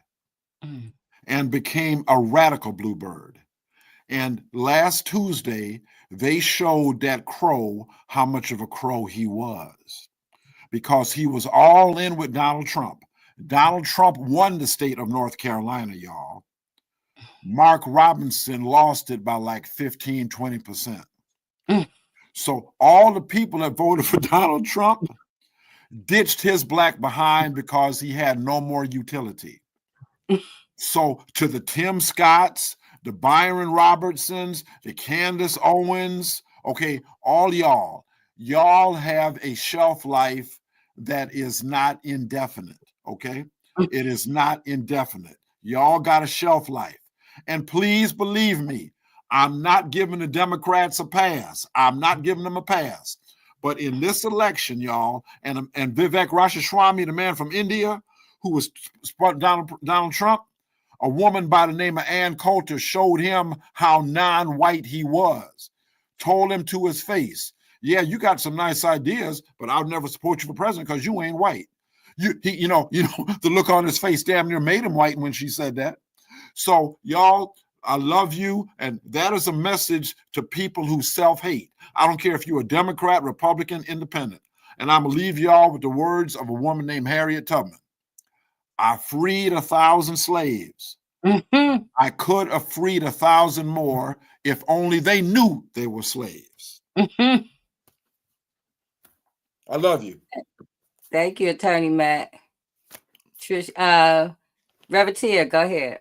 D: and became a radical bluebird. And last Tuesday, they showed that crow how much of a crow he was, because he was all in with Donald Trump. Donald Trump won the state of North Carolina, y'all. Mark Robinson lost it by like 15, 20%. So all the people that voted for Donald Trump ditched his black behind because he had no more utility. So to the Tim Scotts, the Byron Robertsons, the Candace Owens, okay, all y'all have a shelf life that is not indefinite, okay? It is not indefinite. Y'all got a shelf life. And please believe me, I'm not giving the Democrats a pass. I'm not giving them a pass. But in this election, y'all, and Vivek Ramaswamy, the man from India who was Donald Trump, a woman by the name of Ann Coulter showed him how non-white he was, told him to his face, yeah, you got some nice ideas, but I'll never support you for president because you ain't white. You know, the look on his face damn near made him white when she said that. So y'all, I love you. And that is a message to people who self-hate. I don't care if you're a Democrat, Republican, Independent. And I'm going to leave y'all with the words of a woman named Harriet Tubman. I freed 1,000 slaves. I could have freed 1,000 more if only they knew they were slaves. I love you.
A: Thank you, Attorney Matt. Trish, Reverend Tia, go ahead.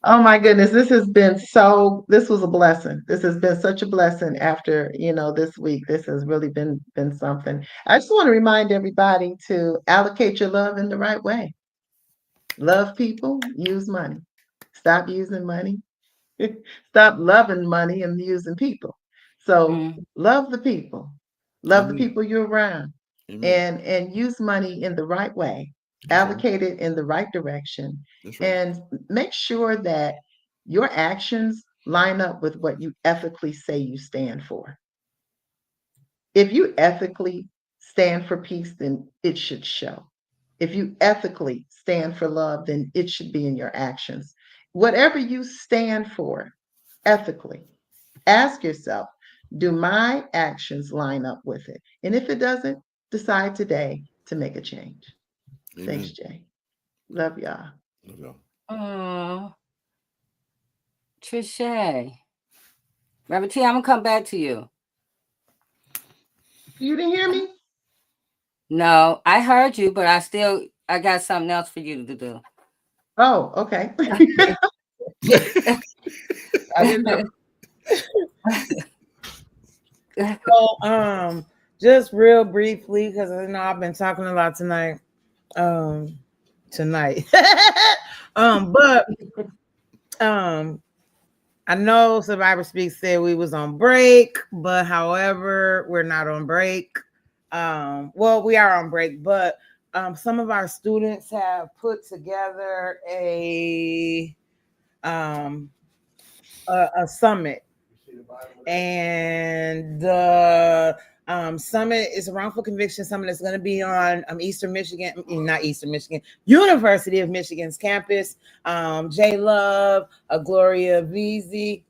C: Oh my goodness, this was a blessing. This has been such a blessing after, this week. This has really been something. I just want to remind everybody to allocate your love in the right way. Love people, use money. Stop using money. Stop loving money and using people. So love the people. Love the people you're around. And use money in the right way. Allocate it in the right direction. And make sure that your actions line up with what you ethically say you stand for. If you ethically stand for peace, then it should show. If you ethically stand for love, then it should be in your actions. Whatever you stand for ethically, ask yourself, do my actions line up with it? And if it doesn't, decide today to make a change. Amen. Thanks, Jay. Love y'all.
D: Love y'all.
A: Oh, Trisha. Reverend T, I'm going to come back to you.
C: You didn't hear me?
A: No, I heard you, but I got something else for you to do.
C: Oh, okay.
B: I didn't know. So, just real briefly, because I know I've been talking a lot tonight. But I know Survivor Speak said we was on break, but however, we're not on break. Well, we are on break, but some of our students have put together a summit, and the summit is a wrongful conviction summit that's going to be on University of Michigan's campus. J Love, Gloria Veazey.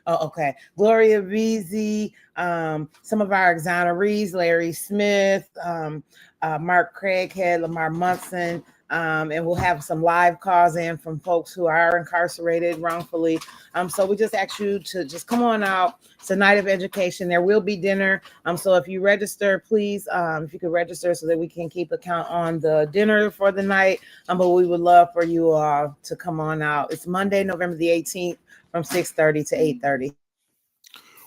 B: Oh, okay. Gloria Veazey, some of our exonerees, Larry Smith, Mark Craighead, Lamar Munson, and we'll have some live calls in from folks who are incarcerated wrongfully. So we just ask you to just come on out. It's a night of education. There will be dinner. So if you register, please, if you could register so that we can keep account on the dinner for the night. But we would love for you all to come on out. It's Monday, November the 18th from 6:30 to 8:30.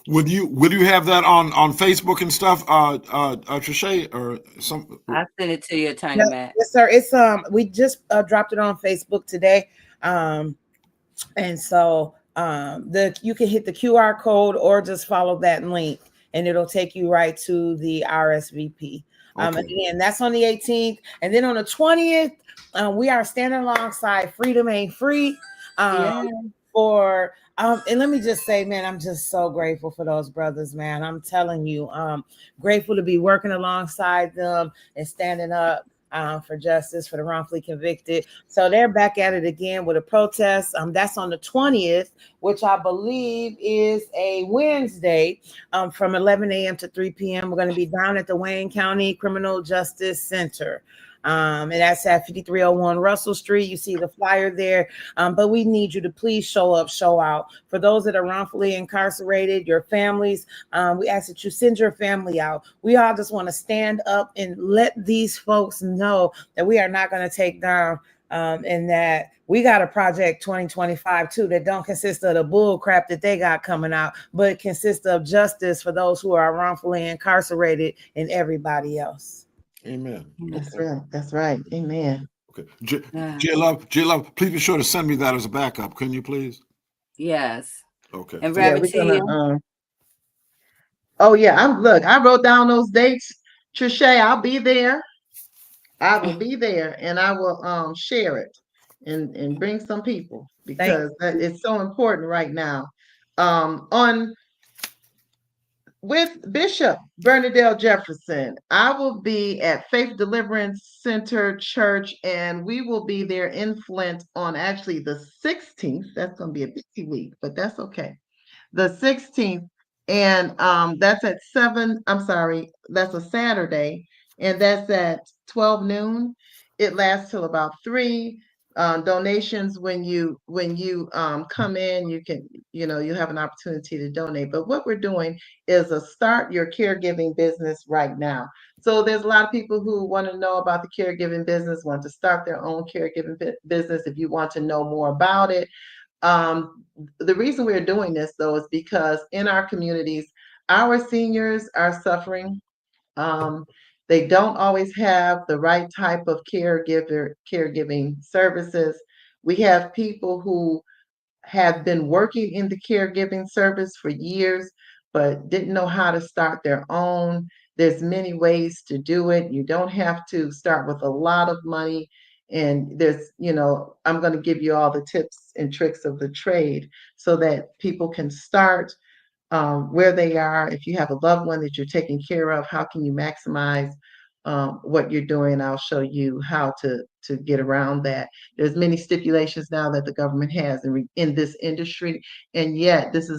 D: Would you have that on Facebook and stuff, Trisha, or some?
A: I'll send it to you, Attorney Matt.
B: Yes, sir. It's we just dropped it on Facebook today. And so you can hit the QR code or just follow that link and it'll take you right to the RSVP.
D: Okay.
B: Again, that's on the 18th. And then on the 20th, we are standing alongside Freedom Ain't Free. For and let me just say, man, I'm just so grateful for those brothers, man. I'm telling you, grateful to be working alongside them and standing up for justice for the wrongfully convicted. So they're back at it again with a protest. That's on the 20th, which I believe is a Wednesday, from 11 a.m. to 3 p.m. We're going to be down at the Wayne County Criminal Justice Center. And that's at 5301 Russell Street. You see the flyer there. But we need you to please show up, show out. For those that are wrongfully incarcerated, your families, we ask that you send your family out. We all just want to stand up and let these folks know that we are not going to take down and that we got a project 2025 too that don't consist of the bull crap that they got coming out, but consists of justice for those who are wrongfully incarcerated and everybody else.
D: Amen.
C: That's right. That's right. Amen.
D: Okay. J Love, please be sure to send me that as a backup. Can you please?
A: Yes.
D: Okay.
A: And
C: Yeah,
A: Reverend
C: we're gonna, oh yeah, I wrote down those dates. Trisha, I'll be there. I will be there and I will share it and bring some people because that is so important right now. With Bishop Bernadel Jefferson, I will be at Faith Deliverance Center Church, and we will be there in Flint on actually the 16th. That's going to be a busy week, but that's okay. The 16th, and that's at 7. I'm sorry, that's a Saturday, and that's at 12 noon. It lasts till about 3. Donations when you come in, you have an opportunity to donate. But what we're doing is a start your caregiving business right now. So there's a lot of people who want to know about the caregiving business, want to start their own caregiving business. If you want to know more about it, the reason we're doing this though is because in our communities, our seniors are suffering. They don't always have the right type of caregiving services. We have people who have been working in the caregiving service for years, but didn't know how to start their own. There's many ways to do it. You don't have to start with a lot of money. And I'm going to give you all the tips and tricks of the trade so that people can start where they are. If you have a loved one that you're taking care of, how can you maximize what you're doing? I'll show you how to get around that. There's many stipulations now that the government has in this industry, and yet this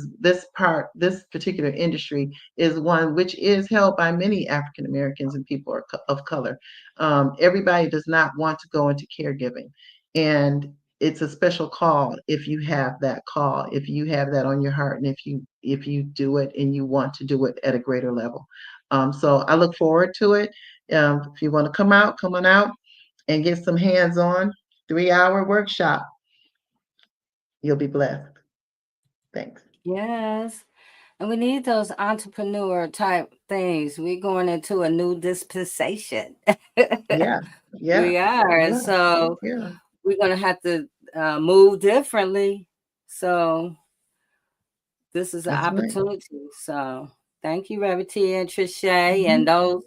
C: particular industry is one which is held by many African Americans and people of color. Everybody does not want to go into caregiving, and it's a special call if you have that call, if you have that on your heart, and if you do it and you want to do it at a greater level. So I look forward to it. If you want to come on out and get some hands-on 3-hour workshop. You'll be blessed. Thanks.
A: Yes. And we need those entrepreneur type things. We're going into a new dispensation.
C: Yeah. Yeah.
A: We are.
C: Yeah.
A: So
C: Yeah.
A: we're going to have to move differently. So this is an
C: That's right.
A: opportunity. So thank you, Reverend T and Trisha. And those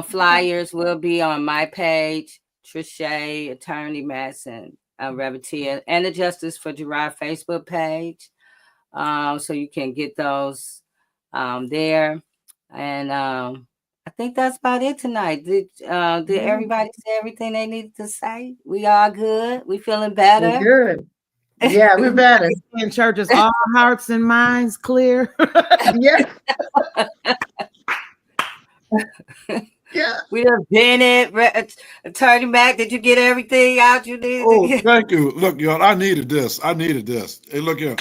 A: flyers will be on my page, Trisha, Attorney Madison, Reverend T, and the Justice for Gerard Facebook page. So you can get those there. And I think that's about it tonight. Did everybody say everything they needed to say? We all good? We feeling better?
C: We're good. Yeah, we're better.
B: In churches, all hearts and minds clear.
C: Yeah. Yeah.
A: We done been it. Attorney Mac, did you get everything out you needed?
D: Oh, thank you. Look, y'all, I needed this. Hey, look here.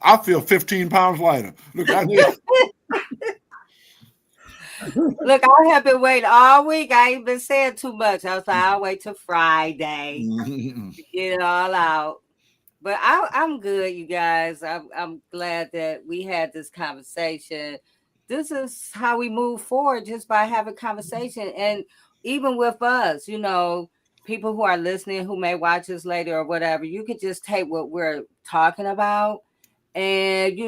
D: I feel 15 pounds lighter. Look, I need
A: Look, I have been waiting all week. I ain't been saying too much. I was like, I'll wait till Friday to get it all out. But I'm good, you guys. I'm glad that we had this conversation. This is how we move forward, just by having conversation. And even with us, people who are listening, who may watch us later or whatever, you could just take what we're talking about and,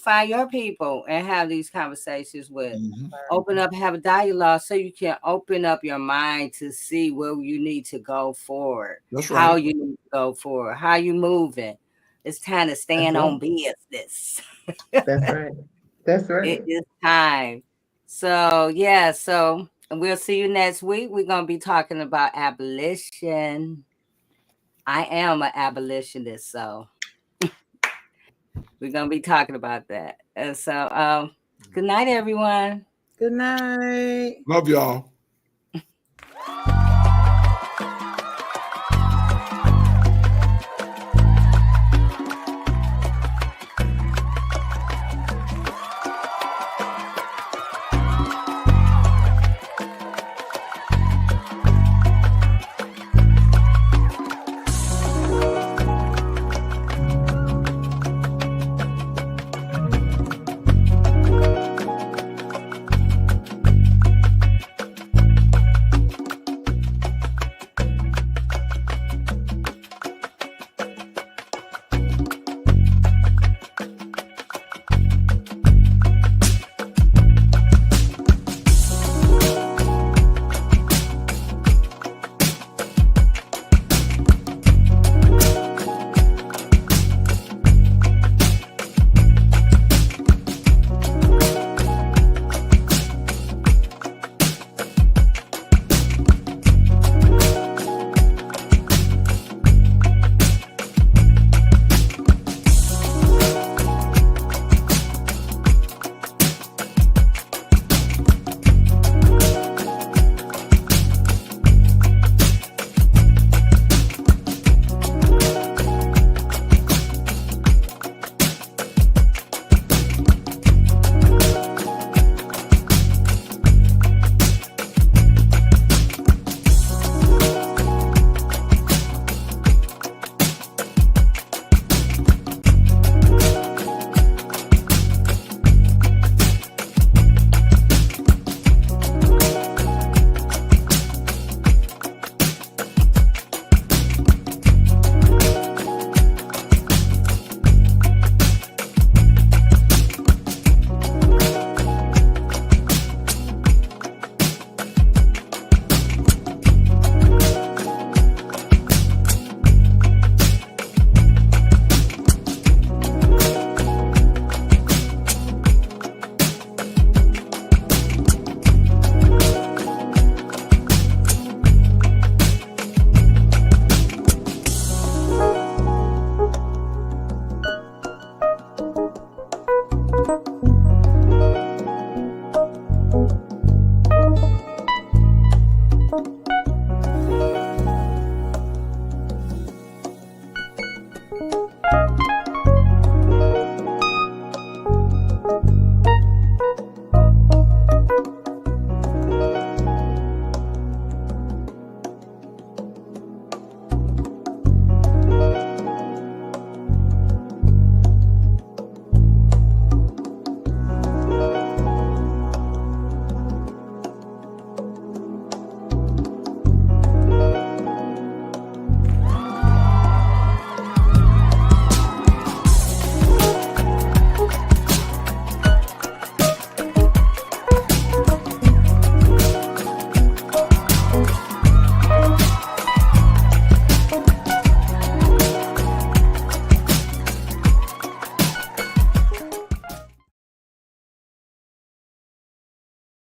A: find your people and have these conversations with. Open up, have a dialogue so you can open up your mind to see where you need to go forward.
D: That's right.
A: How you need to go forward, how you moving. It's time to stand on business.
C: That's right. That's right.
A: It is time. So, yeah. So we'll see you next week. We're going to be talking about abolition. I am an abolitionist, so we're going to be talking about that. And so, good night, everyone.
B: Good night.
D: Love y'all.